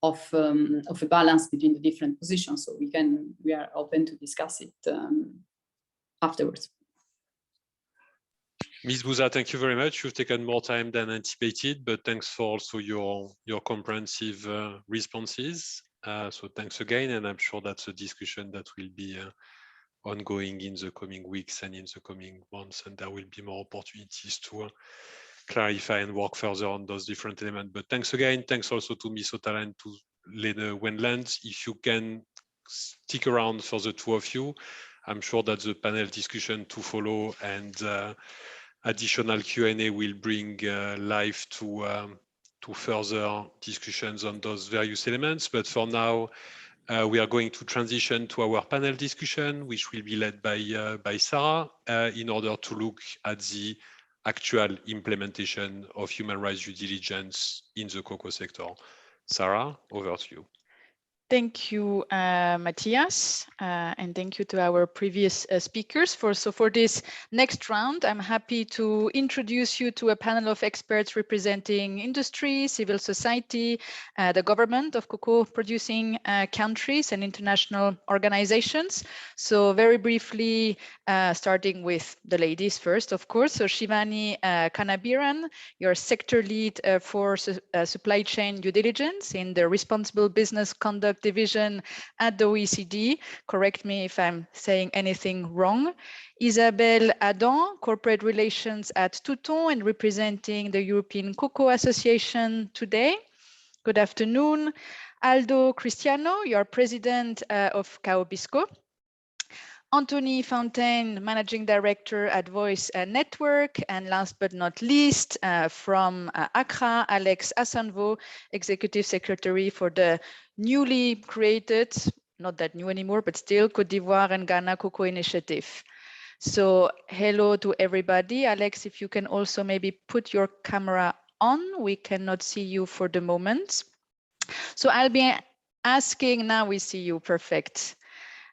of a balance between the different positions. So we are open to discuss it afterwards. Ms. Bouza, thank you very much. You've taken more time than anticipated, but thanks for also your comprehensive responses. So thanks again, and I'm sure that's a discussion that will be ongoing in the coming weeks and in the coming months, and there will be more opportunities to clarify and work further on those different elements. But thanks again. Thanks also to Ms. Otala and to Lene Wendland. If you can stick around for the two of you, I'm sure that the panel discussion to follow and additional Q&A will bring life to further discussions on those various elements. But for now, we are going to transition to our panel discussion, which will be led by Sarah, in order to look at the actual implementation of human rights due diligence in the cocoa sector. Sarah, over to you. Thank you, Matthias, and thank you to our previous speakers. For this next round, I'm happy to introduce you to a panel of experts representing industry, civil society, the government of cocoa producing countries and international organizations. So very briefly, starting with the ladies first, of course. So Shivani Kanabiran, your sector lead for supply chain due diligence in the Responsible Business Conduct Division at the OECD. Correct me if I'm saying anything wrong. Isabelle Adam, corporate relations at Touton and representing the European Cocoa Association today. Good afternoon. Aldo Cristiano, your president of Caobisco. Anthony Fontaine, Managing Director at Voice Network, and last but not least, from Accra, Alex Asanvo, Executive Secretary for the newly created, not that new anymore, but still, Côte d'Ivoire and Ghana Cocoa Initiative. So hello to everybody. Alex, if you can also maybe put your camera on, we cannot see you for the moment. So I'll be asking, now we see you, perfect.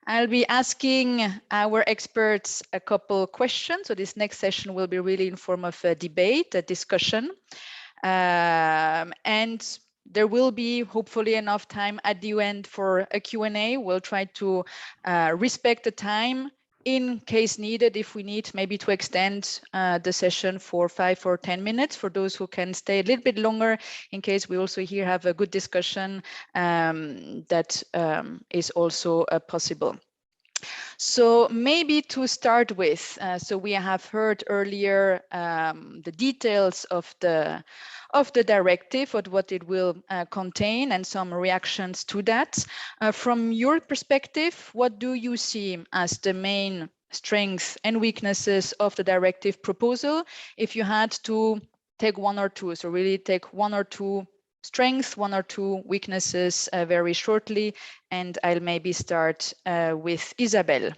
I'll be asking our experts a couple questions. So this next session will be really in form of a debate, a discussion. And there will be hopefully enough time at the end for a Q&A. We'll try to respect the time in case needed, if we need maybe to extend the session for 5 or 10 minutes for those who can stay a little bit longer, in case we also here have a good discussion that is also possible. So maybe to start with, so we have heard earlier the details of the directive, of what it will contain, and some reactions to that. From your perspective, what do you see as the main strengths and weaknesses of the directive proposal, if you had to take one or two? So really take one or two strengths, one or two weaknesses very shortly, and I'll maybe start with Isabelle.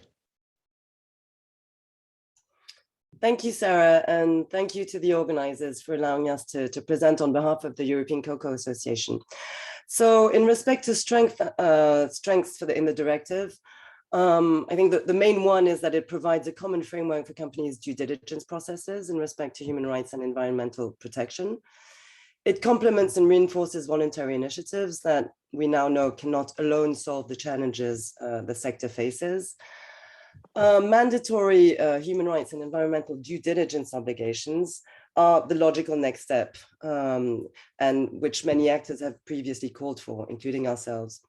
Thank you, Sarah, and thank you to the organizers for allowing us to present on behalf of the European Cocoa Association. So in respect to strengths in the directive, I think that the main one is that it provides a common framework for companies' due diligence processes in respect to human rights and environmental protection. It complements and reinforces voluntary initiatives that we now know cannot alone solve the challenges the sector faces. Mandatory human rights and environmental due diligence obligations are the logical next step, and which many actors have previously called for, including ourselves.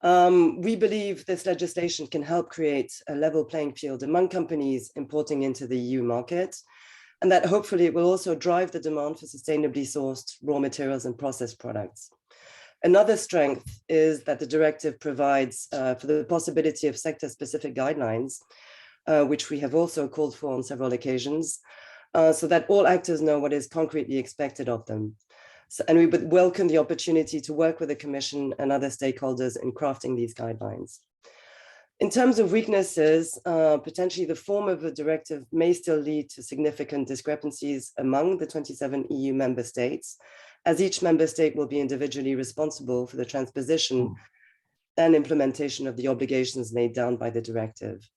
We believe this legislation can help create a level playing field among companies importing into the EU market, and that hopefully it will also drive the demand for sustainably sourced raw materials and processed products. Another strength is that the directive provides for the possibility of sector-specific guidelines, which we have also called for on several occasions, so that all actors know what is concretely expected of them. So, and we would welcome the opportunity to work with the Commission and other stakeholders in crafting these guidelines. In terms of weaknesses, potentially the form of the directive may still lead to significant discrepancies among the 27 EU member states, as each member state will be individually responsible for the transposition and implementation of the obligations laid down by the directive.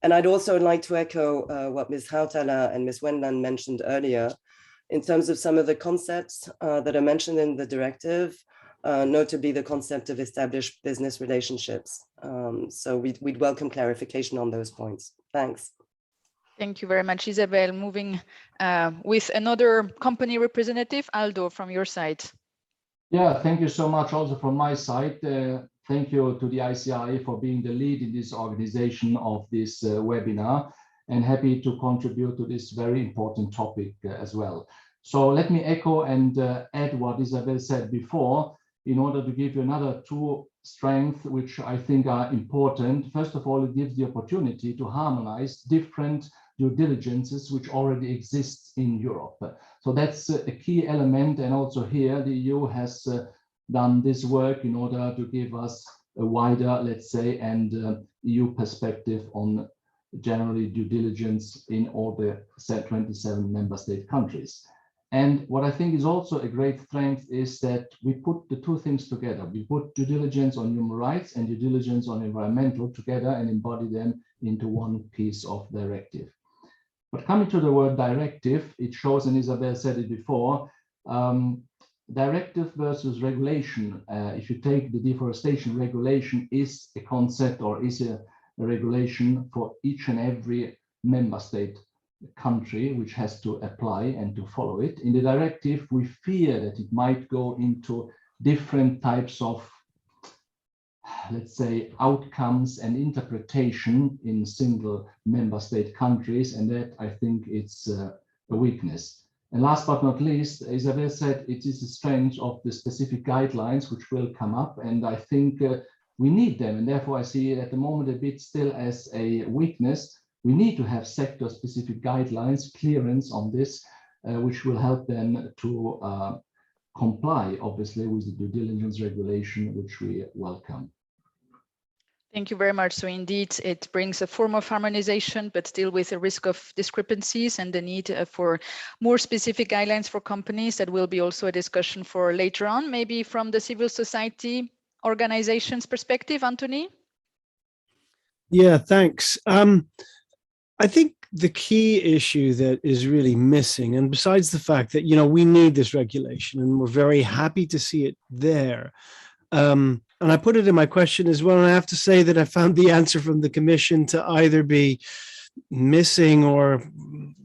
And I'd also like to echo what Ms. Hautala and Ms. Wendland mentioned earlier, in terms of some of the concepts that are mentioned in the directive, notably the concept of established business relationships. So we'd welcome clarification on those points. Thanks. Thank you very much, Isabel. Moving with another company representative, Aldo, from your side. Yeah, thank you so much also from my side. Thank you to the ICI for being the lead in this organization of this webinar, and happy to contribute to this very important topic as well. So let me echo and add what Isabel said before, in order to give you another two strengths which I think are important. First of all, it gives the opportunity to harmonize different due diligences which already exist in Europe. So that's a key element, and also here the EU has done this work in order to give us a wider, let's say, and EU perspective on generally due diligence in all the 27 member state countries. And what I think is also a great strength is that we put the two things together. We put due diligence on human rights and due diligence on environmental together and embody them into one piece of directive. But coming to the word directive, it shows, and Isabel said it before, directive versus regulation. If you take the deforestation regulation, is a concept or is a regulation for each and every member state country which has to apply and to follow it. In the directive, we fear that it might go into different types of, let's say, outcomes and interpretation in single member state countries, and that I think it's a weakness. And last but not least, Isabel said it is the strength of the specific guidelines which will come up, and I think we need them, and therefore I see it at the moment a bit still as a weakness. We need to have sector-specific guidelines, clearance on this, which will help them to comply, obviously, with the due diligence regulation, which we welcome. Thank you very much. So indeed, it brings a form of harmonization, but still with a risk of discrepancies and the need for more specific guidelines for companies. That will be also a discussion for later on, maybe from the civil society organizations perspective. Anthony? Yeah, thanks. I think the key issue that is really missing, and besides the fact that, you know, we need this regulation and we're very happy to see it there, and I put it in my question as well, and I have to say that I found the answer from the Commission to either be missing or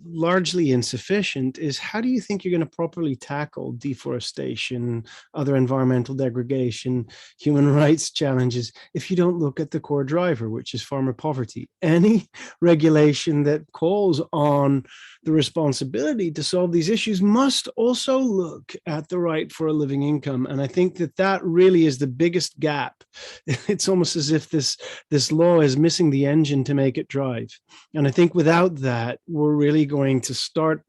largely insufficient, is how do you think you're going to properly tackle deforestation, other environmental degradation, human rights challenges, if you don't look at the core driver, which is farmer poverty? Any regulation that calls on the responsibility to solve these issues must also look at the right for a living income. And I think that that really is the biggest gap. It's almost as if this law is missing the engine to make it drive. And I think without that, we're really going to start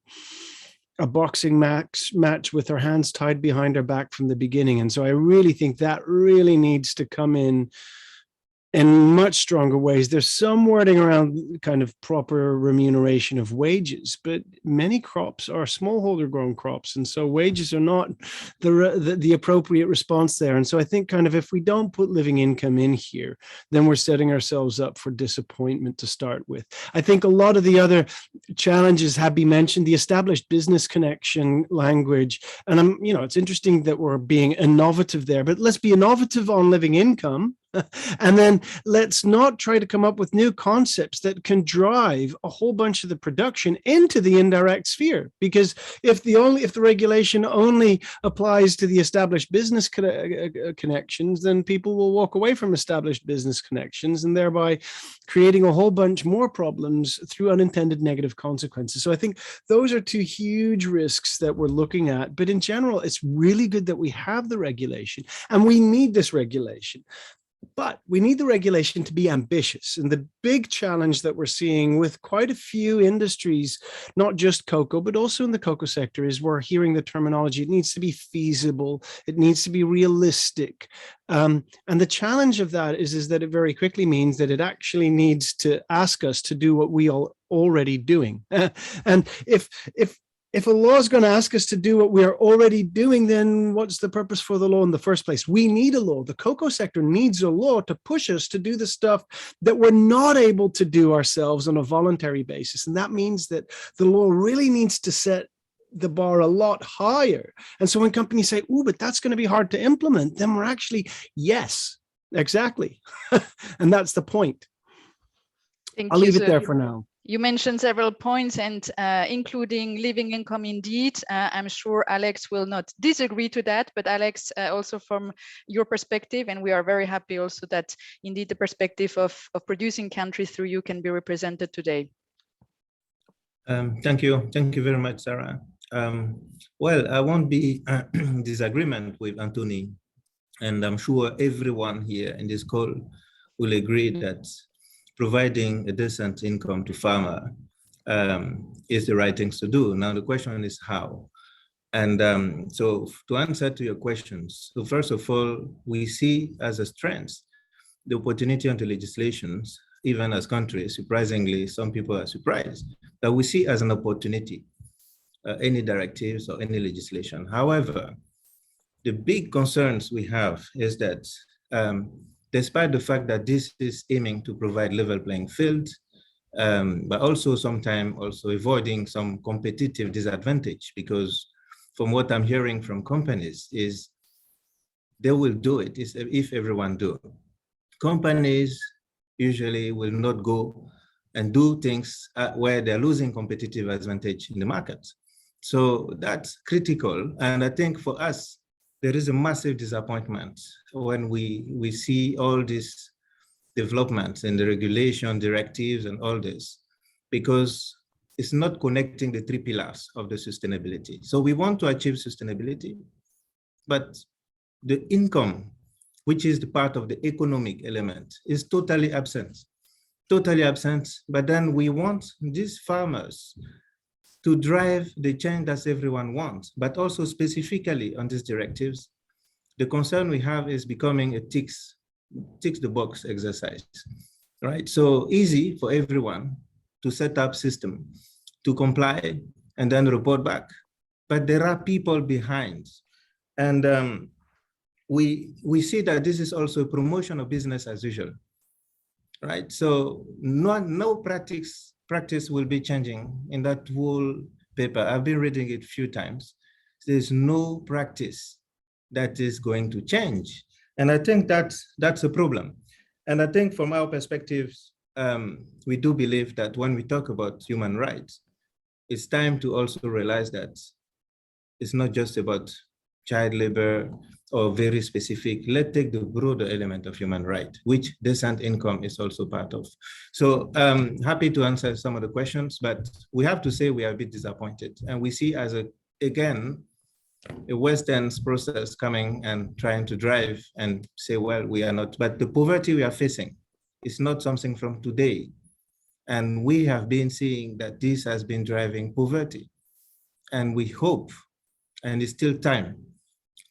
a boxing match with our hands tied behind our back from the beginning. And so I really think that really needs to come in in much stronger ways. There's some wording around kind of proper remuneration of wages, but many crops are smallholder grown crops. And so wages are not the appropriate response there. And so I think kind of if we don't put living income in here, then we're setting ourselves up for disappointment to start with. I think a lot of the other challenges have been mentioned, the established business connection language. And it's interesting that we're being innovative there, but let's be innovative on living income. And then let's not try to come up with new concepts that can drive a whole bunch of the production into the indirect sphere. Because if the regulation only applies to the established business connections, then people will walk away from established business connections and thereby creating a whole bunch more problems through unintended negative consequences. So I think those are two huge risks that we're looking at. But in general, it's really good that we have the regulation, and we need this regulation. But we need the regulation to be ambitious. And the big challenge that we're seeing with quite a few industries, not just cocoa, but also in the cocoa sector, is we're hearing the terminology. It needs to be feasible. It needs to be realistic. And the challenge of that is that it very quickly means that it actually needs to ask us to do what we are already doing. And if a law is going to ask us to do what we are already doing, then what's the purpose for the law in the first place? We need a law. The cocoa sector needs a law to push us to do the stuff that we're not able to do ourselves on a voluntary basis. And that means that the law really needs to set the bar a lot higher. And so when companies say, "Oh, but that's going to be hard to implement," then we're actually, yes, exactly. And that's the point. I'll leave it there for now. You mentioned several points, and including living income indeed. I'm sure Alex will not disagree to that, but Alex, also from your perspective, and we are very happy also that indeed the perspective of producing countries through you can be represented today. Thank you. Thank you very much, Sarah. Well, I won't be in disagreement with Anthony, and I'm sure everyone here in this call will agree that providing a decent income to farmer is the right thing to do. Now, the question is how. And so to answer to your questions, so first of all, we see as a strength the opportunity under legislations, even as countries, surprisingly, some people are surprised, that we see as an opportunity, any directives or any legislation. However, the big concerns we have is that despite the fact that this is aiming to provide level playing field, but also sometimes also avoiding some competitive disadvantage, because from what I'm hearing from companies is they will do it if everyone do. Companies usually will not go and do things where they're losing competitive advantage in the market. So that's critical. And I think for us, there is a massive disappointment when we see all these developments in the regulation, directives, and all this, because it's not connecting the three pillars of the sustainability. So we want to achieve sustainability, but the income, which is the part of the economic element, is totally absent. But then we want these farmers to drive the change that everyone wants, but also specifically on these directives, the concern we have is becoming a ticks the box exercise, right? So easy for everyone to set up system, to comply, and then report back. But there are people behind. And we see that this is also a promotion of business as usual, right? So no practice will be changing in that whole paper. I've been reading it a few times. There's no practice that is going to change. And I think that's a problem. And I think from our perspectives, we do believe that when we talk about human rights, it's time to also realize that it's not just about child labor or very specific. Let's take the broader element of human right, which decent income is also part of. So happy to answer some of the questions, but we have to say we are a bit disappointed. And we see as again, a Western process coming and trying to drive and say, well, we are not, but the poverty we are facing is not something from today. And we have been seeing that this has been driving poverty. And we hope, and it's still time,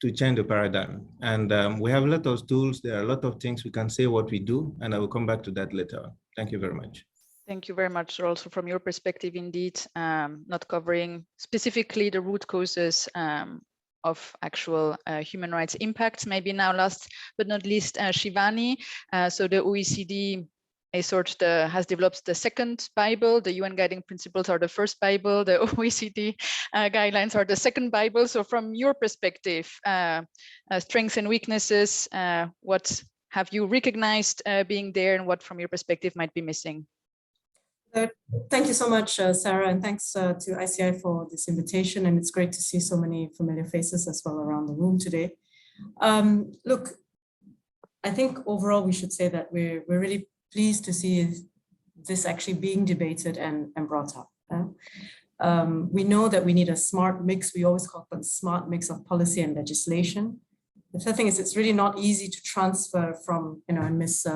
to change the paradigm. And we have a lot of tools. There are a lot of things we can say what we do, and I will come back to that later. Thank you very much. Thank you very much. Also from your perspective, indeed, not covering specifically the root causes of actual human rights impacts. Maybe now last but not least, Shivani. So the OECD has developed the second Bible. The UN guiding principles are the first Bible. The OECD guidelines are the second Bible. So from your perspective, strengths and weaknesses, what have you recognized being there, and what from your perspective might be missing? Thank you so much, Sarah, and thanks to ICI for this invitation. And it's great to see so many familiar faces as well around the room today. Look, I think overall we should say that we're really pleased to see this actually being debated and brought up. We know that we need a smart mix. We always call it a smart mix of policy and legislation. The third thing is it's really not easy to transfer from, and Ms.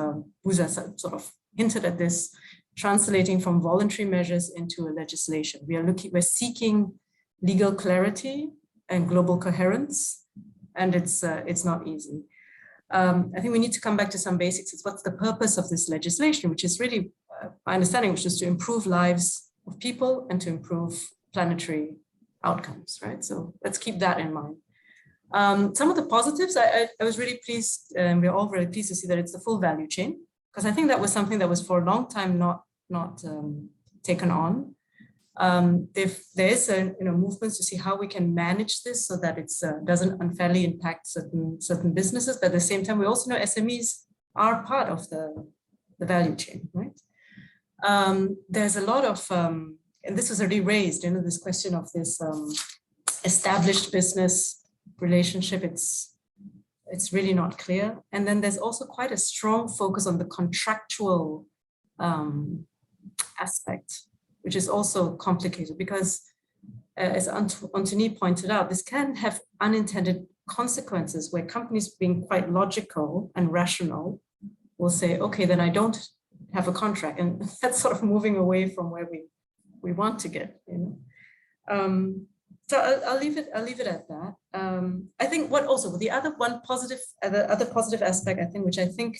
Buza sort of hinted at this, translating from voluntary measures into a legislation. We're seeking legal clarity and global coherence, and it's not easy. I think we need to come back to some basics. It's what's the purpose of this legislation, which is really, my understanding, which is to improve lives of people and to improve planetary outcomes, right? So let's keep that in mind. Some of the positives, I was really pleased, and we're all really pleased to see that it's the full value chain, because I think that was something that was for a long time not taken on. There is movements to see how we can manage this so that it doesn't unfairly impact certain businesses, but at the same time we also know SMEs are part of the value chain, right? There's a lot of, and this was already raised, this question of this established business relationship, it's really not clear. And then there's also quite a strong focus on the contractual aspect, which is also complicated because, as Anthony pointed out, this can have unintended consequences where companies being quite logical and rational will say, okay, then I don't have a contract. And that's sort of moving away from where we want to get, So I'll leave it at that. I think the other positive aspect, I think, which I think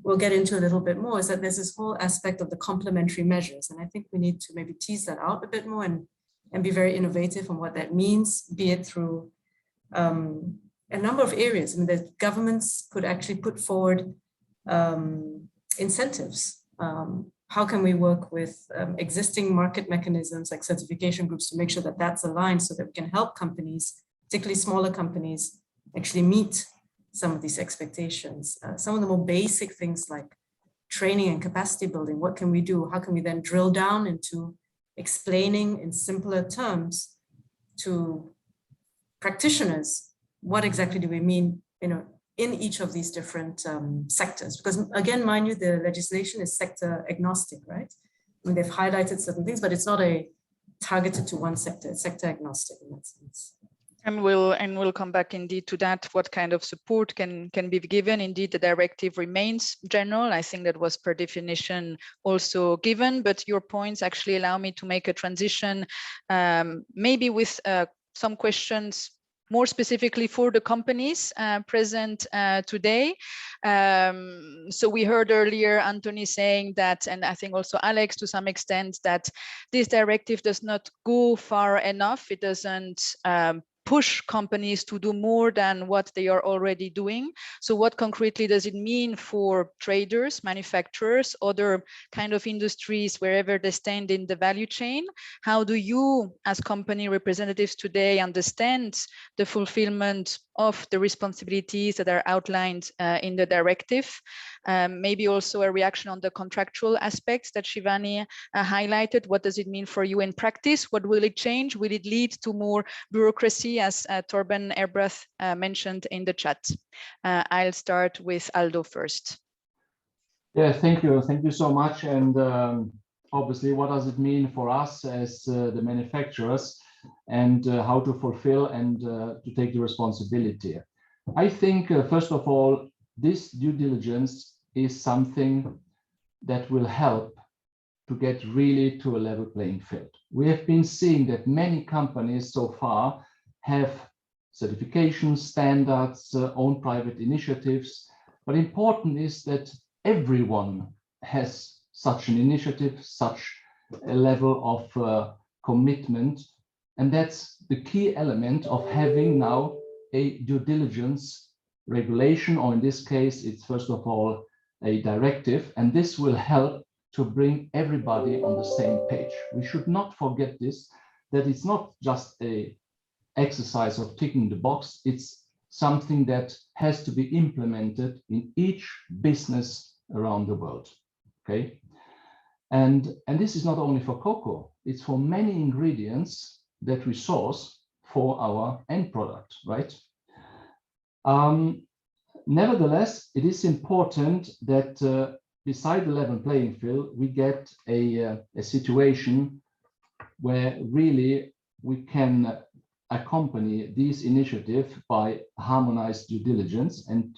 we'll get into a little bit more, is that there's this whole aspect of the complementary measures. And I think we need to maybe tease that out a bit more and be very innovative on what that means, be it through a number of areas. I mean, the governments could actually put forward incentives. How can we work with existing market mechanisms like certification groups to make sure that that's aligned so that we can help companies, particularly smaller companies, actually meet some of these expectations. Some of the more basic things like training and capacity building, what can we do? How can we then drill down into explaining in simpler terms to practitioners, what exactly do we mean, in each of these different sectors? Because again, mind you, the legislation is sector agnostic, right? I mean, they've highlighted certain things, but it's not targeted to one sector, it's sector agnostic in that sense. And we'll come back indeed to that, what kind of support can be given. Indeed, the directive remains general. I think that was per definition also given, but your points actually allow me to make a transition, maybe with some questions more specifically for the companies present today. So we heard earlier Anthony saying that, and I think also Alex to some extent, that this directive does not go far enough. It doesn't push companies to do more than what they are already doing. So what concretely does it mean for traders, manufacturers, other kind of industries, wherever they stand in the value chain? How do you, as company representatives today, understand the fulfillment of the responsibilities that are outlined in the directive? Maybe also a reaction on the contractual aspects that Shivani highlighted. What does it mean for you in practice? What will it change? Will it lead to more bureaucracy, as Torben Erbrath mentioned in the chat? I'll start with Aldo first. Yeah, thank you. Thank you so much. And obviously, what does it mean for us as the manufacturers, and how to fulfill and to take the responsibility? I think, first of all, this due diligence is something that will help to get really to a level playing field. We have been seeing that many companies so far have certification standards, own private initiatives. But important is that everyone has such an initiative, such a level of commitment. And that's the key element of having now a due diligence regulation, or in this case, it's first of all a directive, and this will help to bring everybody on the same page. We should not forget this, that it's not just a exercise of ticking the box, it's something that has to be implemented in each business around the world, okay? And this is not only for cocoa, it's for many ingredients that we source for our end product, right? Nevertheless, it is important that beside the level playing field, we get a situation where really we can accompany these initiatives by harmonized due diligence, and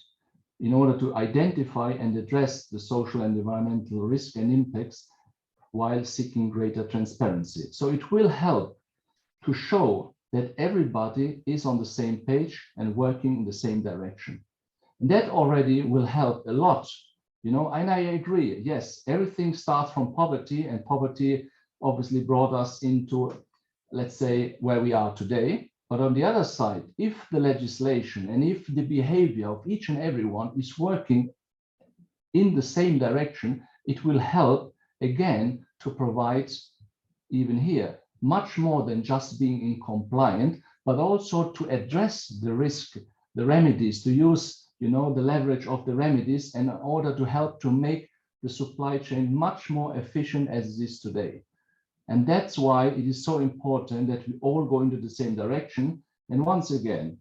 in order to identify and address the social and environmental risk and impacts while seeking greater transparency. So it will help to show that everybody is on the same page and working in the same direction. And that already will help a lot, you know, and I agree, yes, everything starts from poverty, and poverty obviously brought us into, let's say, where we are today. But on the other side, if the legislation and if the behavior of each and everyone is working in the same direction, it will help again to provide even here much more than just being in compliant, but also to address the risk, the remedies, to use, you know, the leverage of the remedies in order to help to make the supply chain much more efficient as it is today. And that's why it is so important that we all go into the same direction. And once again,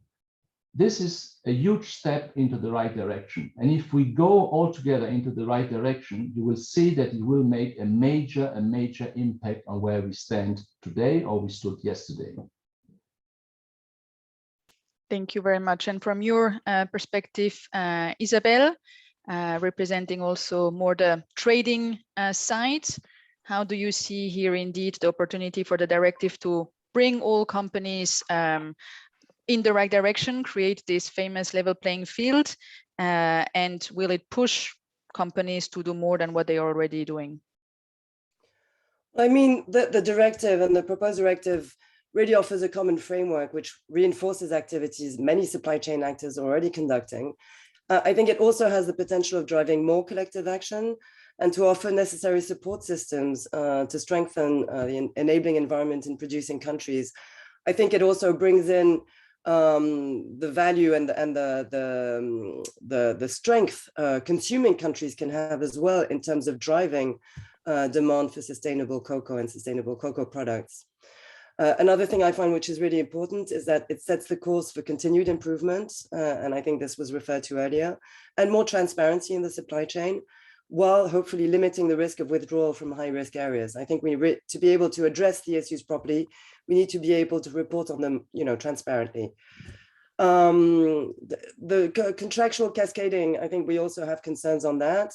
this is a huge step into the right direction. And if we go all together into the right direction, you will see that it will make a major impact on where we stand today or we stood yesterday. Thank you very much. And from your perspective, Isabel, representing also more the trading side, how do you see here indeed the opportunity for the directive to bring all companies in the right direction, create this famous level playing field, and will it push companies to do more than what they are already doing? I mean, the directive and the proposed directive really offers a common framework which reinforces activities many supply chain actors are already conducting. I think it also has the potential of driving more collective action and to offer necessary support systems to strengthen the enabling environment in producing countries. I think it also brings in the value and the strength consuming countries can have as well in terms of driving demand for sustainable cocoa and sustainable cocoa products. Another thing I find which is really important is that it sets the course for continued improvement, and I think this was referred to earlier, and more transparency in the supply chain, while hopefully limiting the risk of withdrawal from high-risk areas. I think to be able to address the issues properly, we need to be able to report on them, you know, transparently. The contractual cascading, I think we also have concerns on that.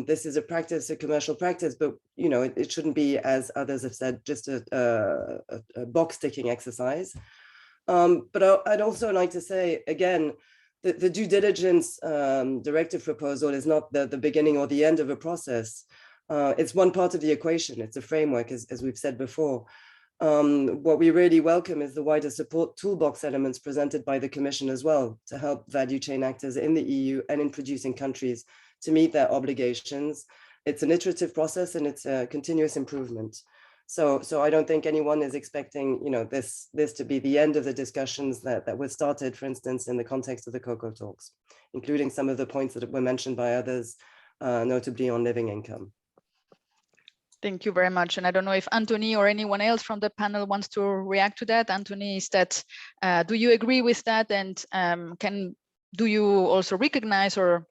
This is a practice, a commercial practice, but you know, it shouldn't be, as others have said, just a box-ticking exercise. But I'd also like to say, again, the due diligence directive proposal is not the beginning or the end of a process. It's one part of the equation. It's a framework, as we've said before. What we really welcome is the wider support toolbox elements presented by the Commission as well to help value chain actors in the EU and in producing countries to meet their obligations. It's an iterative process and it's a continuous improvement. So I don't think anyone is expecting, you know, this to be the end of the discussions that were started, for instance, in the context of the cocoa talks, including some of the points that were mentioned by others, notably on living income. Thank you very much. And I don't know if Anthony or anyone else from the panel wants to react to that. Anthony, is that, do you agree with that? And do you also recognize or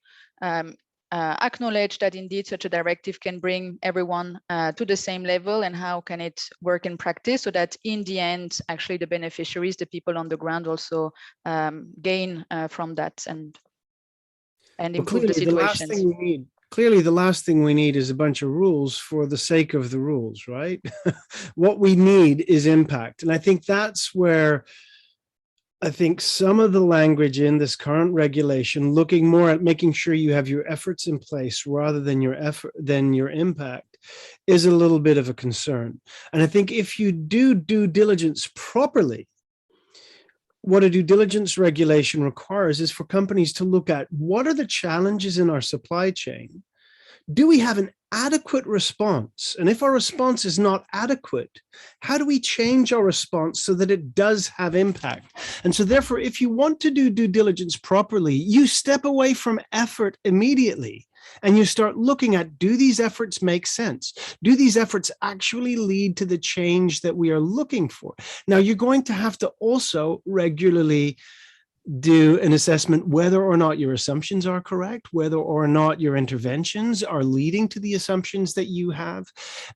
acknowledge that indeed such a directive can bring everyone to the same level, and how can it work in practice so that in the end, actually the beneficiaries, the people on the ground also gain from that and improve the situation? Clearly, the last thing we need is a bunch of rules for the sake of the rules, right? What we need is impact. And I think that's where I think some of the language in this current regulation, looking more at making sure you have your efforts in place rather than your impact, is a little bit of a concern. And I think if you do due diligence properly, what a due diligence regulation requires is for companies to look at what are the challenges in our supply chain. Do we have an adequate response? And if our response is not adequate, how do we change our response so that it does have impact? And so therefore, if you want to do due diligence properly, you step away from effort immediately and you start looking at, do these efforts make sense? Do these efforts actually lead to the change that we are looking for? Now, you're going to have to also regularly do an assessment whether or not your assumptions are correct, whether or not your interventions are leading to the assumptions that you have,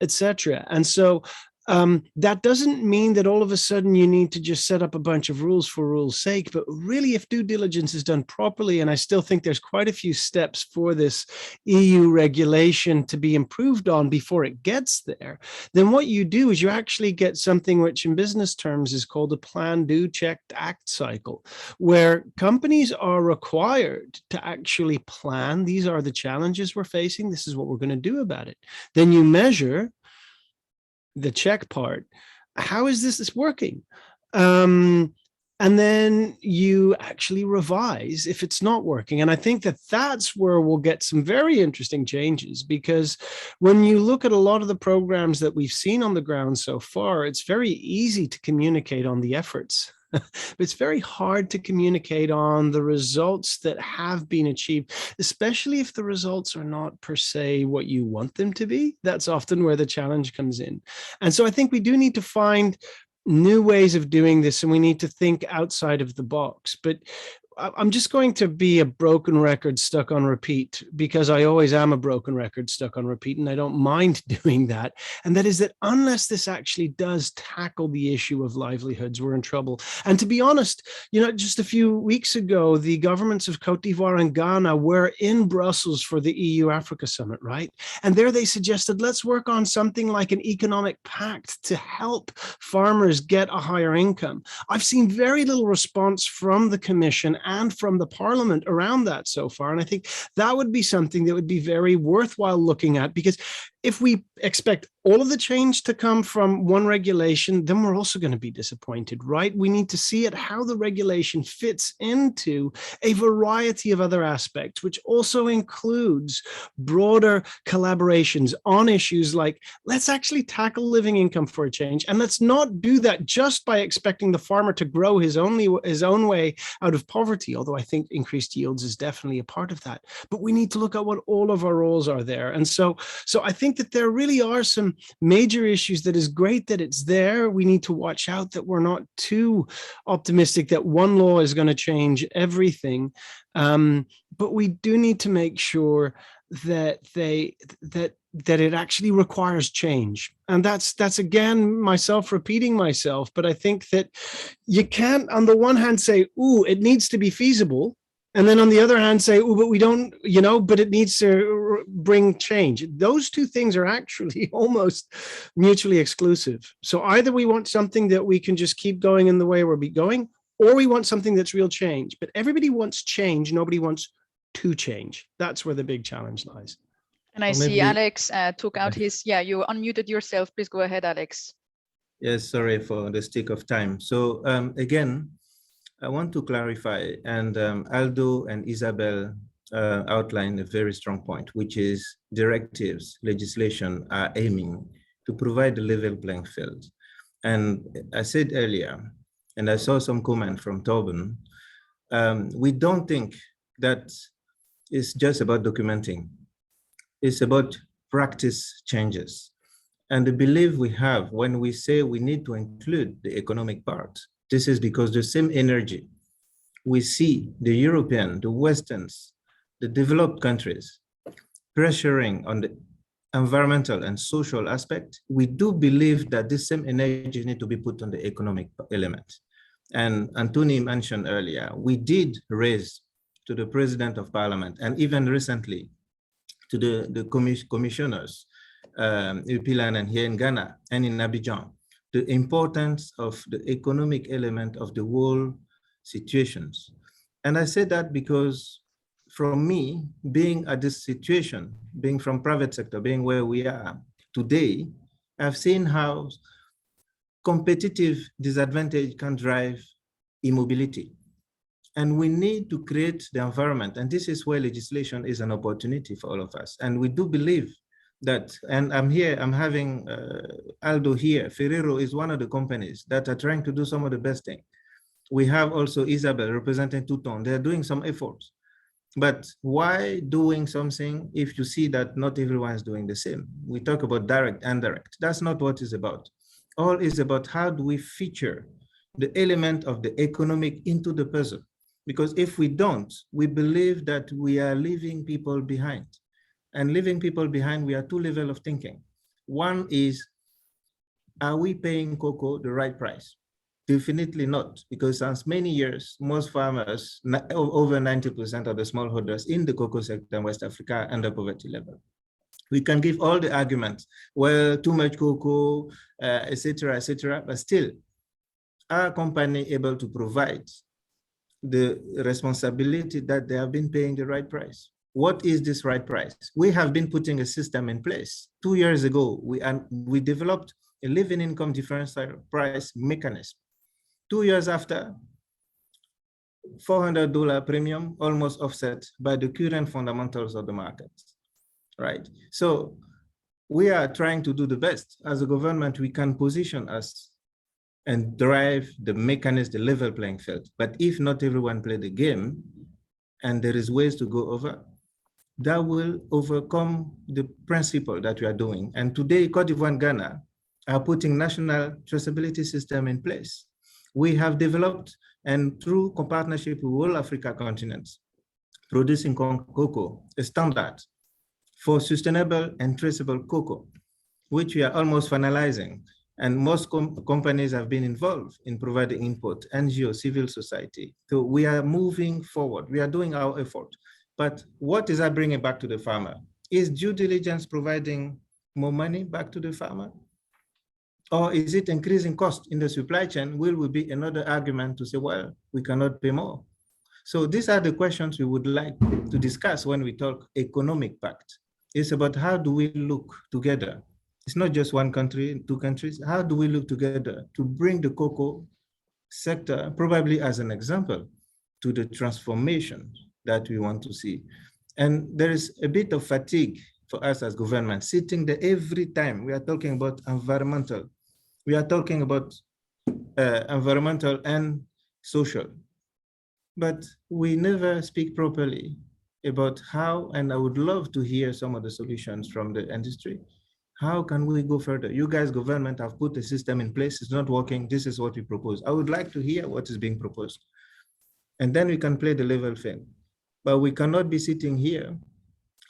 etc. And so that doesn't mean that all of a sudden you need to just set up a bunch of rules for rules' sake, but really if due diligence is done properly, and I still think there's quite a few steps for this EU regulation to be improved on before it gets there, then what you do is you actually get something which in business terms is called a plan, do, check, act cycle, where companies are required to actually plan. These are the challenges we're facing. This is what we're going to do about it. Then you measure the check part. How is this working? And then you actually revise if it's not working. And I think that that's where we'll get some very interesting changes, because when you look at a lot of the programs that we've seen on the ground so far, it's very easy to communicate on the efforts. But it's very hard to communicate on the results that have been achieved, especially if the results are not per se what you want them to be. That's often where the challenge comes in. And so I think we do need to find new ways of doing this, and we need to think outside of the box. But I'm just going to be a broken record stuck on repeat, because I always am a broken record stuck on repeat, and I don't mind doing that. And that is that unless this actually does tackle the issue of livelihoods, we're in trouble. And to be honest, you know, just a few weeks ago, the governments of Cote d'Ivoire and Ghana were in Brussels for the EU-Africa Summit, right? And there they suggested, let's work on something like an economic pact to help farmers get a higher income. I've seen very little response from the Commission and from the Parliament around that so far. And I think that would be something that would be very worthwhile looking at, because if we expect all of the change to come from one regulation, then we're also going to be disappointed, right? We need to see it how the regulation fits into a variety of other aspects, which also includes broader collaborations on issues like, let's actually tackle living income for a change. And let's not do that just by expecting the farmer to grow his own way out of poverty, although I think increased yields is definitely a part of that. But we need to look at what all of our roles are there. And so I think that there really are some major issues that is great that it's there. We need to watch out that we're not too optimistic that one law is going to change everything. But we do need to make sure that it actually requires change. And that's again, myself repeating myself, but I think that you can't on the one hand say, ooh, it needs to be feasible. And then on the other hand say, oh, but we don't, but it needs to bring change. Those two things are actually almost mutually exclusive. So either we want something that we can just keep going in the way we're going, or we want something that's real change. But everybody wants change. Nobody wants to change. That's where the big challenge lies. And I see Alex took out his, you unmuted yourself. Please go ahead, Alex. Yes, sorry for the stick of time. So again, I want to clarify, and Aldo and Isabel outlined a very strong point, which is directives, legislation are aiming to provide a level playing field. And I said earlier, and I saw some comment from Torben, we don't think that it's just about documenting. It's about practice changes. And the belief we have when we say we need to include the economic part, this is because the same energy we see the European, the Westerns, the developed countries pressuring on the environmental and social aspect, we do believe that this same energy need to be put on the economic element. And Anthony mentioned earlier, we did raise to the President of Parliament, and even recently to the commissioners, Upilan and here in Ghana and in Abidjan, the importance of the economic element of the whole situations. And I say that because from me, being at this situation, being from private sector, being where we are today, I've seen how competitive disadvantage can drive immobility. And we need to create the environment. And this is where legislation is an opportunity for all of us. And we do believe that, and I'm having Aldo here. Ferrero is one of the companies that are trying to do some of the best things. We have also Isabel representing Touton. They're doing some efforts. But why doing something if you see that not everyone is doing the same? We talk about direct and indirect. That's not what it's about. All is about how do we feature the element of the economic into the puzzle. Because if we don't, we believe that we are leaving people behind. And leaving people behind, we have two levels of thinking. One is, are we paying cocoa the right price? Definitely not, because since many years, most farmers, over 90% of the smallholders in the cocoa sector in West Africa are under poverty level. We can give all the arguments, well, too much cocoa, et cetera, but still, are company able to provide the responsibility that they have been paying the right price? What is this right price? We have been putting a system in place. 2 years ago, we developed a living income differential price mechanism. 2 years after, $400 premium almost offset by the current fundamentals of the market, right? So we are trying to do the best. As a government, we can position us and drive the mechanism, the level playing field. But if not everyone play the game, and there is ways to go over, that will overcome the principle that we are doing. And today, Cote d'Ivoire and Ghana are putting national traceability system in place. We have developed, and through partnership with all Africa continents, producing cocoa, a standard for sustainable and traceable cocoa, which we are almost finalizing. And most companies have been involved in providing input, NGO, civil society. So we are moving forward. We are doing our effort. But what is that bringing back to the farmer? Is due diligence providing more money back to the farmer? Or is it increasing cost in the supply chain? Will be another argument to say, well, we cannot pay more. So these are the questions we would like to discuss when we talk economic pact. It's about how do we look together? It's not just one country, two countries. How do we look together to bring the cocoa sector, probably as an example, to the transformation that we want to see? And there is a bit of fatigue for us as government, sitting there every time we are talking about environmental. We are talking about environmental and social, but we never speak properly about how, and I would love to hear some of the solutions from the industry. How can we go further? You guys, government, have put a system in place. It's not working. This is what we propose. I would like to hear what is being proposed. And then we can play the level field. But we cannot be sitting here.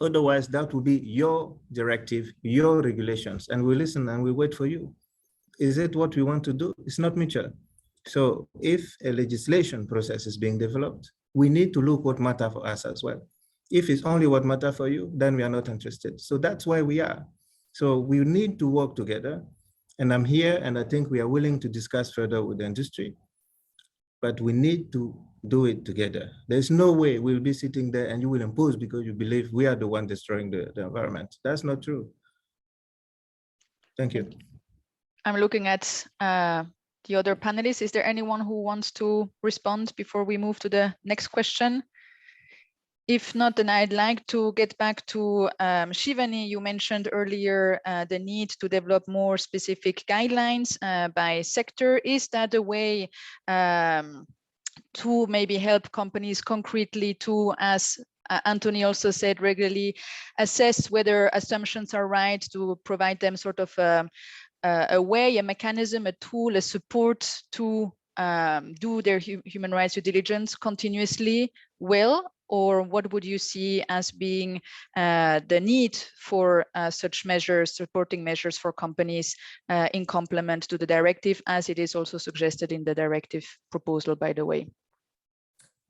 Otherwise, that will be your directive, your regulations, and we listen and we wait for you. Is it what we want to do? It's not mutual. So if a legislation process is being developed, we need to look what matters for us as well. If it's only what matters for you, then we are not interested. So that's why we are. So we need to work together. And I'm here, and I think we are willing to discuss further with the industry, but we need to do it together. There's no way we'll be sitting there and you will impose because you believe we are the one destroying the environment. That's not true. Thank you. I'm looking at the other panelists. Is there anyone who wants to respond before we move to the next question? If not, then I'd like to get back to Shivani. You mentioned earlier the need to develop more specific guidelines by sector. Is that a way to maybe help companies concretely to, as Anthony also said, regularly assess whether assumptions are right, to provide them sort of a way, a mechanism, a tool, a support to do their human rights due diligence continuously well? Or what would you see as being the need for such measures, supporting measures for companies in complement to the directive, as it is also suggested in the directive proposal, by the way?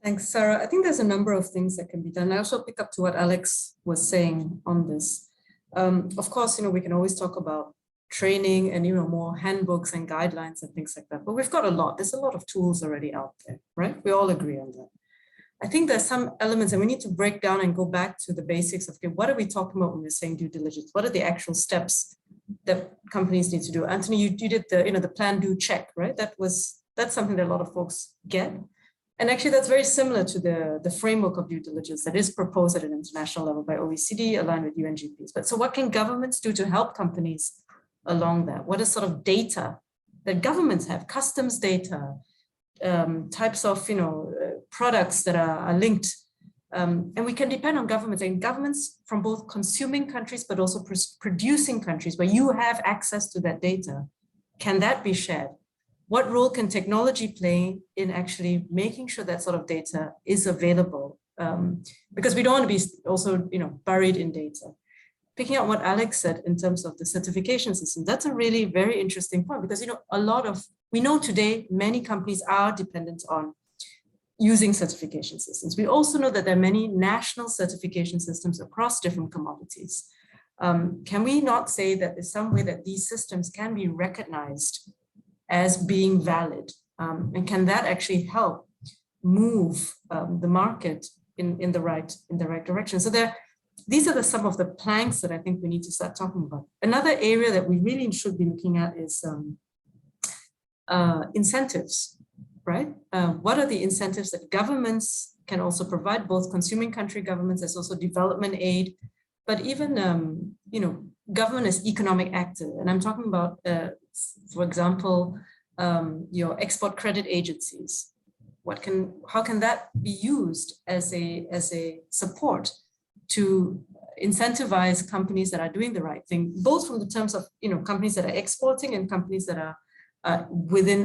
Thanks, Sarah. I think there's a number of things that can be done. I also pick up to what Alex was saying on this. Of course, we can always talk about training and more handbooks and guidelines and things like that. But we've got a lot. There's a lot of tools already out there, right? We all agree on that. I think there's some elements, and we need to break down and go back to the basics of, okay, what are we talking about when we're saying due diligence? What are the actual steps that companies need to do? Anthony, you did the plan, do, check, right? That's something that a lot of folks get. And actually that's very similar to the framework of due diligence that is proposed at an international level by OECD, aligned with UNGPs. But so what can governments do to help companies along that? What is sort of data that governments have, customs data, types of products that are linked, and we can depend on governments, and governments from both consuming countries but also producing countries where you have access to that data. Can that be shared? What role can technology play in actually making sure that sort of data is available? Because we don't want to be also buried in data. Picking up what Alex said in terms of the certification system, that's a really very interesting point, because we know today many companies are dependent on using certification systems. We also know that there are many national certification systems across different commodities. Can we not say that there's some way that these systems can be recognized as being valid? And can that actually help move the market in the right direction? So these are some of the planks that I think we need to start talking about. Another area that we really should be looking at is incentives, right? What are the incentives that governments can also provide, both consuming country governments, as also development aid, but even, government as economic actor. And I'm talking about, for example, your export credit agencies. How can that be used as a support to incentivize companies that are doing the right thing, both from the terms of companies that are exporting and companies that are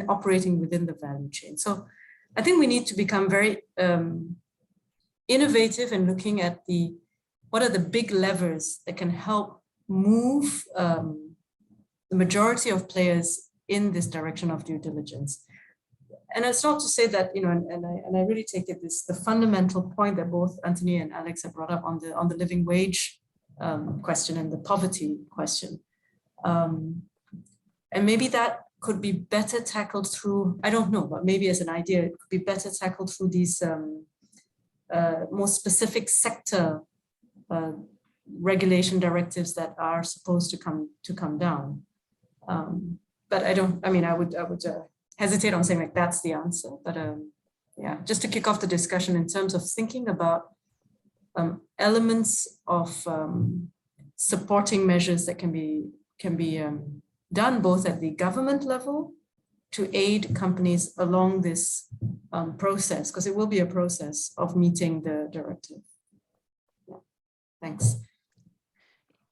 operating within the value chain. So I think we need to become very innovative in looking at what are the big levers that can help move the majority of players in this direction of due diligence. And it's not to say that, and I really take it the fundamental point that both Anthony and Alex have brought up on the living wage question and the poverty question. And maybe that could be better tackled through, I don't know, but maybe as an idea, it could be better tackled through these more specific sector regulation directives that are supposed to come down. But I would hesitate on saying like that's the answer, but yeah, just to kick off the discussion in terms of thinking about elements of supporting measures that can be done both at the government level to aid companies along this process, because it will be a process of meeting the directive. Yeah. Thanks.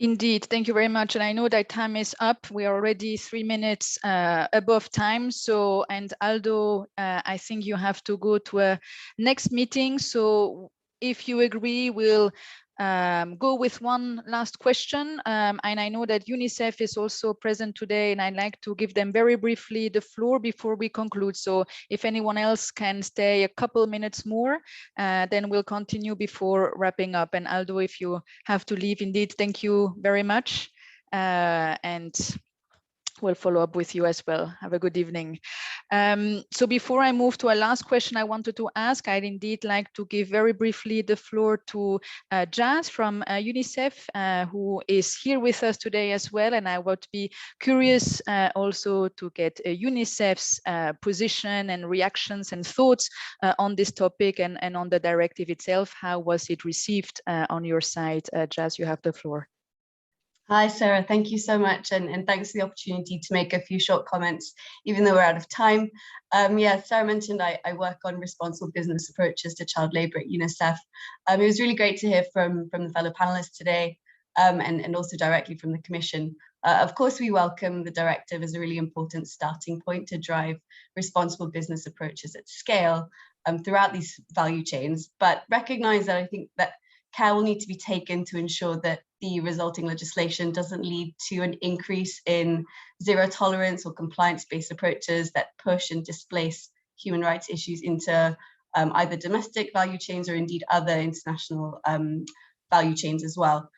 Indeed, thank you very much. And I know that time is up. We are already 3 minutes above time. So, and Aldo, I think you have to go to a next meeting. So if you agree, we'll go with one last question. And I know that UNICEF is also present today, and I'd like to give them very briefly the floor before we conclude. So if anyone else can stay a couple minutes more, then we'll continue before wrapping up. And Aldo, if you have to leave, indeed, thank you very much. And we'll follow up with you as well. Have a good evening. So before I move to our last question, I wanted to ask, I'd indeed like to give very briefly the floor to Jazz from UNICEF, who is here with us today as well. And I would be curious also to get UNICEF's position and reactions and thoughts on this topic and on the directive itself. How was it received on your side? Jazz, you have the floor. Hi, Sarah. Thank you so much. And thanks for the opportunity to make a few short comments, even though we're out of time. Yeah, Sarah mentioned I work on responsible business approaches to child labour at UNICEF. It was really great to hear from the fellow panelists today and also directly from the Commission. Of course, we welcome the directive as a really important starting point to drive responsible business approaches at scale throughout these value chains, but recognise that I think that care will need to be taken to ensure that the resulting legislation doesn't lead to an increase in zero tolerance or compliance-based approaches that push and displace human rights issues into either domestic value chains or indeed other international value chains as well.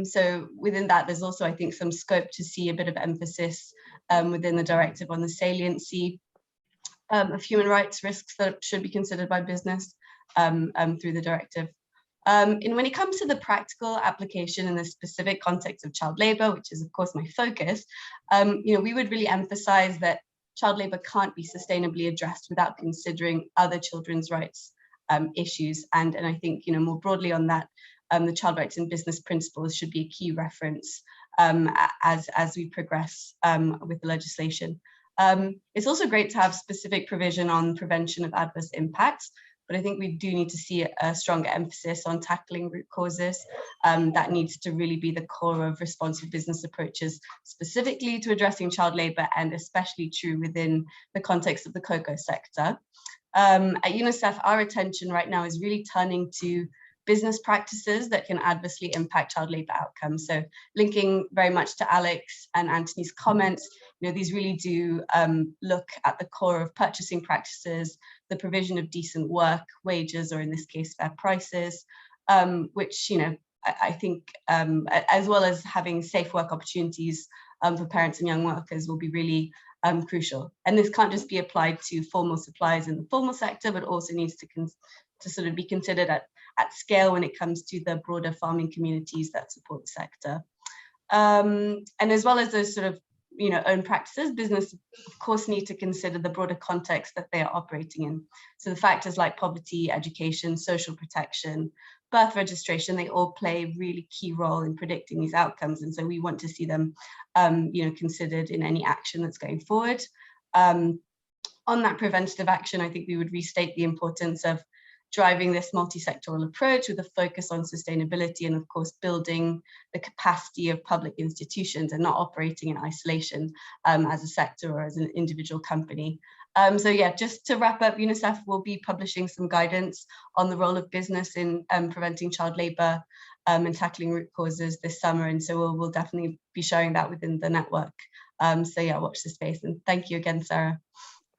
So within that, there's also, I think, some scope to see a bit of emphasis within the directive on the saliency of human rights risks that should be considered by business through the directive. And when it comes to the practical application in the specific context of child labor, which is of course my focus, we would really emphasize that child labor can't be sustainably addressed without considering other children's rights issues. And I think, more broadly on that, the child rights and business principles should be a key reference as we progress with the legislation. It's also great to have specific provision on prevention of adverse impacts, but I think we do need to see a stronger emphasis on tackling root causes. That needs to really be the core of responsible business approaches, specifically to addressing child labor, and especially true within the context of the cocoa sector. At UNICEF, our attention right now is really turning to business practices that can adversely impact child labor outcomes. So linking very much to Alex and Anthony's comments, these really do look at the core of purchasing practices, the provision of decent work, wages, or in this case, fair prices, which, I think, as well as having safe work opportunities for parents and young workers will be really crucial. And this can't just be applied to formal suppliers in the formal sector, but also needs to sort of be considered at scale when it comes to the broader farming communities that support the sector. And as well as those sort of own practices, business of course need to consider the broader context that they are operating in. So the factors like poverty, education, social protection, birth registration, they all play a really key role in predicting these outcomes. And so we want to see them considered in any action that's going forward. On that preventative action, I think we would restate the importance of driving this multi-sectoral approach with a focus on sustainability and of course building the capacity of public institutions and not operating in isolation as a sector or as an individual company. So yeah, just to wrap up, UNICEF will be publishing some guidance on the role of business in preventing child labour and tackling root causes this summer, and so we'll definitely be sharing that within the network. So yeah, watch this space, and thank you again, Sarah.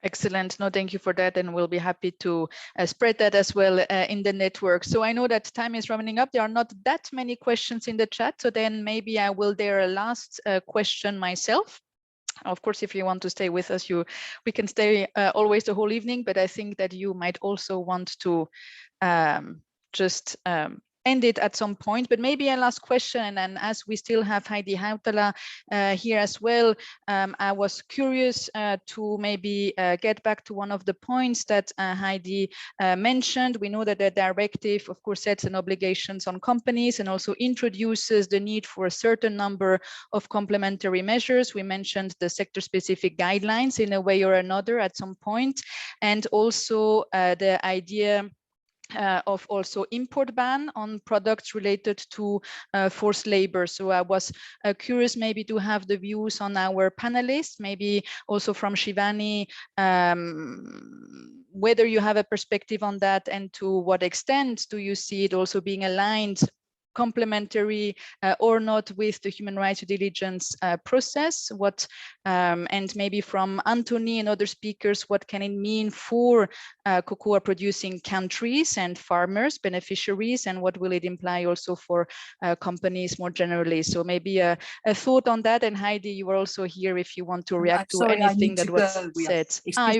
Excellent. No, thank you for that. And we'll be happy to spread that as well in the network. So I know that time is running up. There are not that many questions in the chat. So then maybe I will dare a last question myself. Of course, if you want to stay with us, we can stay always the whole evening, but I think that you might also want to just end it at some point. But maybe a last question, and then as we still have Heidi Hautala here as well, I was curious to maybe get back to one of the points that Heidi mentioned. We know that the directive, of course, sets an obligations on companies and also introduces the need for a certain number of complementary measures. We mentioned the sector-specific guidelines in a way or another at some point, and also the idea of also import ban on products related to forced labor. So I was curious maybe to have the views on our panelists, maybe also from Shivani, whether you have a perspective on that and to what extent do you see it also being aligned, complementary or not with the human rights due diligence process, and maybe from Anthony and other speakers, what can it mean for cocoa producing countries and farmers, beneficiaries, and what will it imply also for companies more generally? So maybe a thought on that. And Heidi, you are also here if you want to react to anything that was said.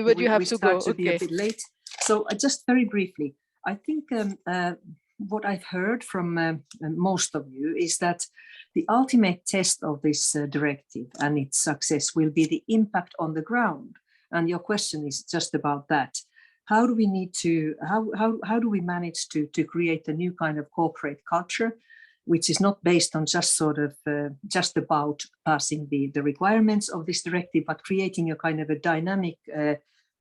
But you have to go. To be a bit late. So just very briefly, I think what I've heard from most of you is that the ultimate test of this directive and its success will be the impact on the ground. And your question is just about that. How do we need to, how do we manage to create a new kind of corporate culture, which is not based on just sort of just about passing the requirements of this directive, but creating a kind of a dynamic,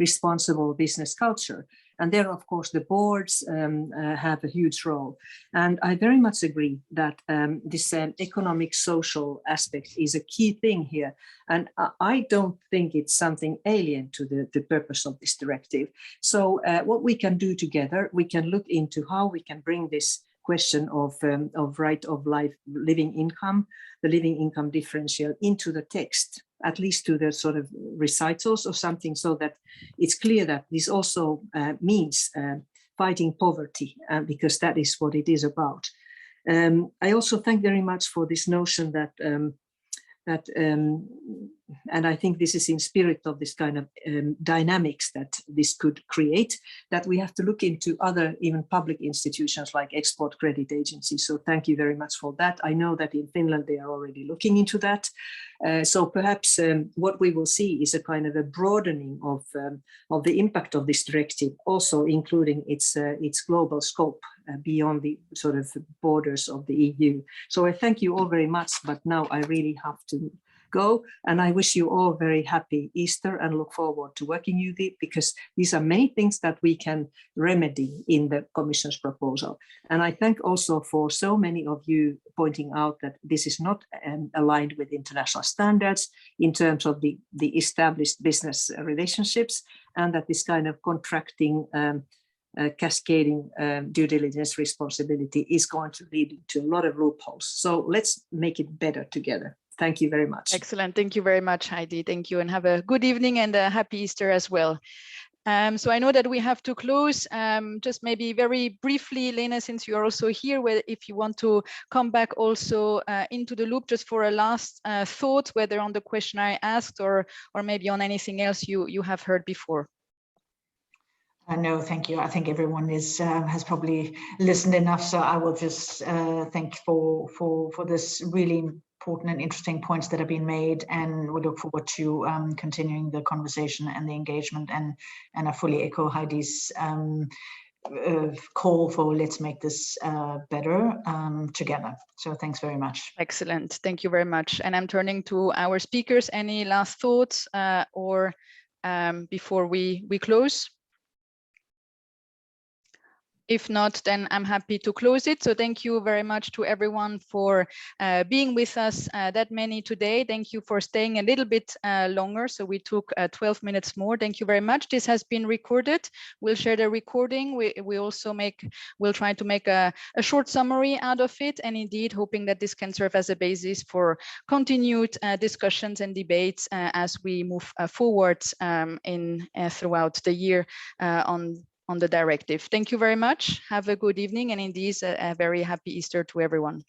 responsible business culture. And there, of course, the boards have a huge role. And I very much agree that this economic, social aspect is a key thing here. And I don't think it's something alien to the purpose of this directive. So what we can do together, we can look into how we can bring this question of right of life, living income, the living income differential into the text, at least to the sort of recitals or something, so that it's clear that this also means fighting poverty, because that is what it is about. I also thank very much for this notion that and I think this is in spirit of this kind of dynamics that this could create, that we have to look into other even public institutions like export credit agencies. So thank you very much for that. I know that in Finland they are already looking into that. So perhaps what we will see is a kind of a broadening of the impact of this directive, also including its global scope beyond the sort of borders of the EU. So I thank you all very much, but now I really have to go, and I wish you all very happy Easter and look forward to working with it, because these are many things that we can remedy in the Commission's proposal. And I thank also for so many of you pointing out that this is not aligned with international standards in terms of the established business relationships, and that this kind of contracting cascading due diligence responsibility is going to lead to a lot of loopholes. So let's make it better together. Thank you very much. Excellent. Thank you very much, Heidi. Thank you, and have a good evening and a happy Easter as well. So I know that we have to close. Just maybe very briefly, Lena, since you are also here, if you want to come back also into the loop just for a last thought, whether on the question I asked or maybe on anything else you have heard before. No, thank you. I think everyone has probably listened enough, so I will just thank for this really important and interesting points that have been made, and we look forward to continuing the conversation and the engagement, and I fully echo Heidi's call for let's make this better together. So thanks very much. Excellent. Thank you very much. And I'm turning to our speakers. Any last thoughts or before we close? If not, then I'm happy to close it. So thank you very much to everyone for being with us that many today. Thank you for staying a little bit longer. So we took 12 minutes more. Thank you very much. This has been recorded. We'll share the recording. We'll try to make a short summary out of it. And indeed, hoping that this can serve as a basis for continued discussions and debates as we move forward throughout the year on the directive. Thank you very much. Have a good evening, and indeed a very happy Easter to everyone.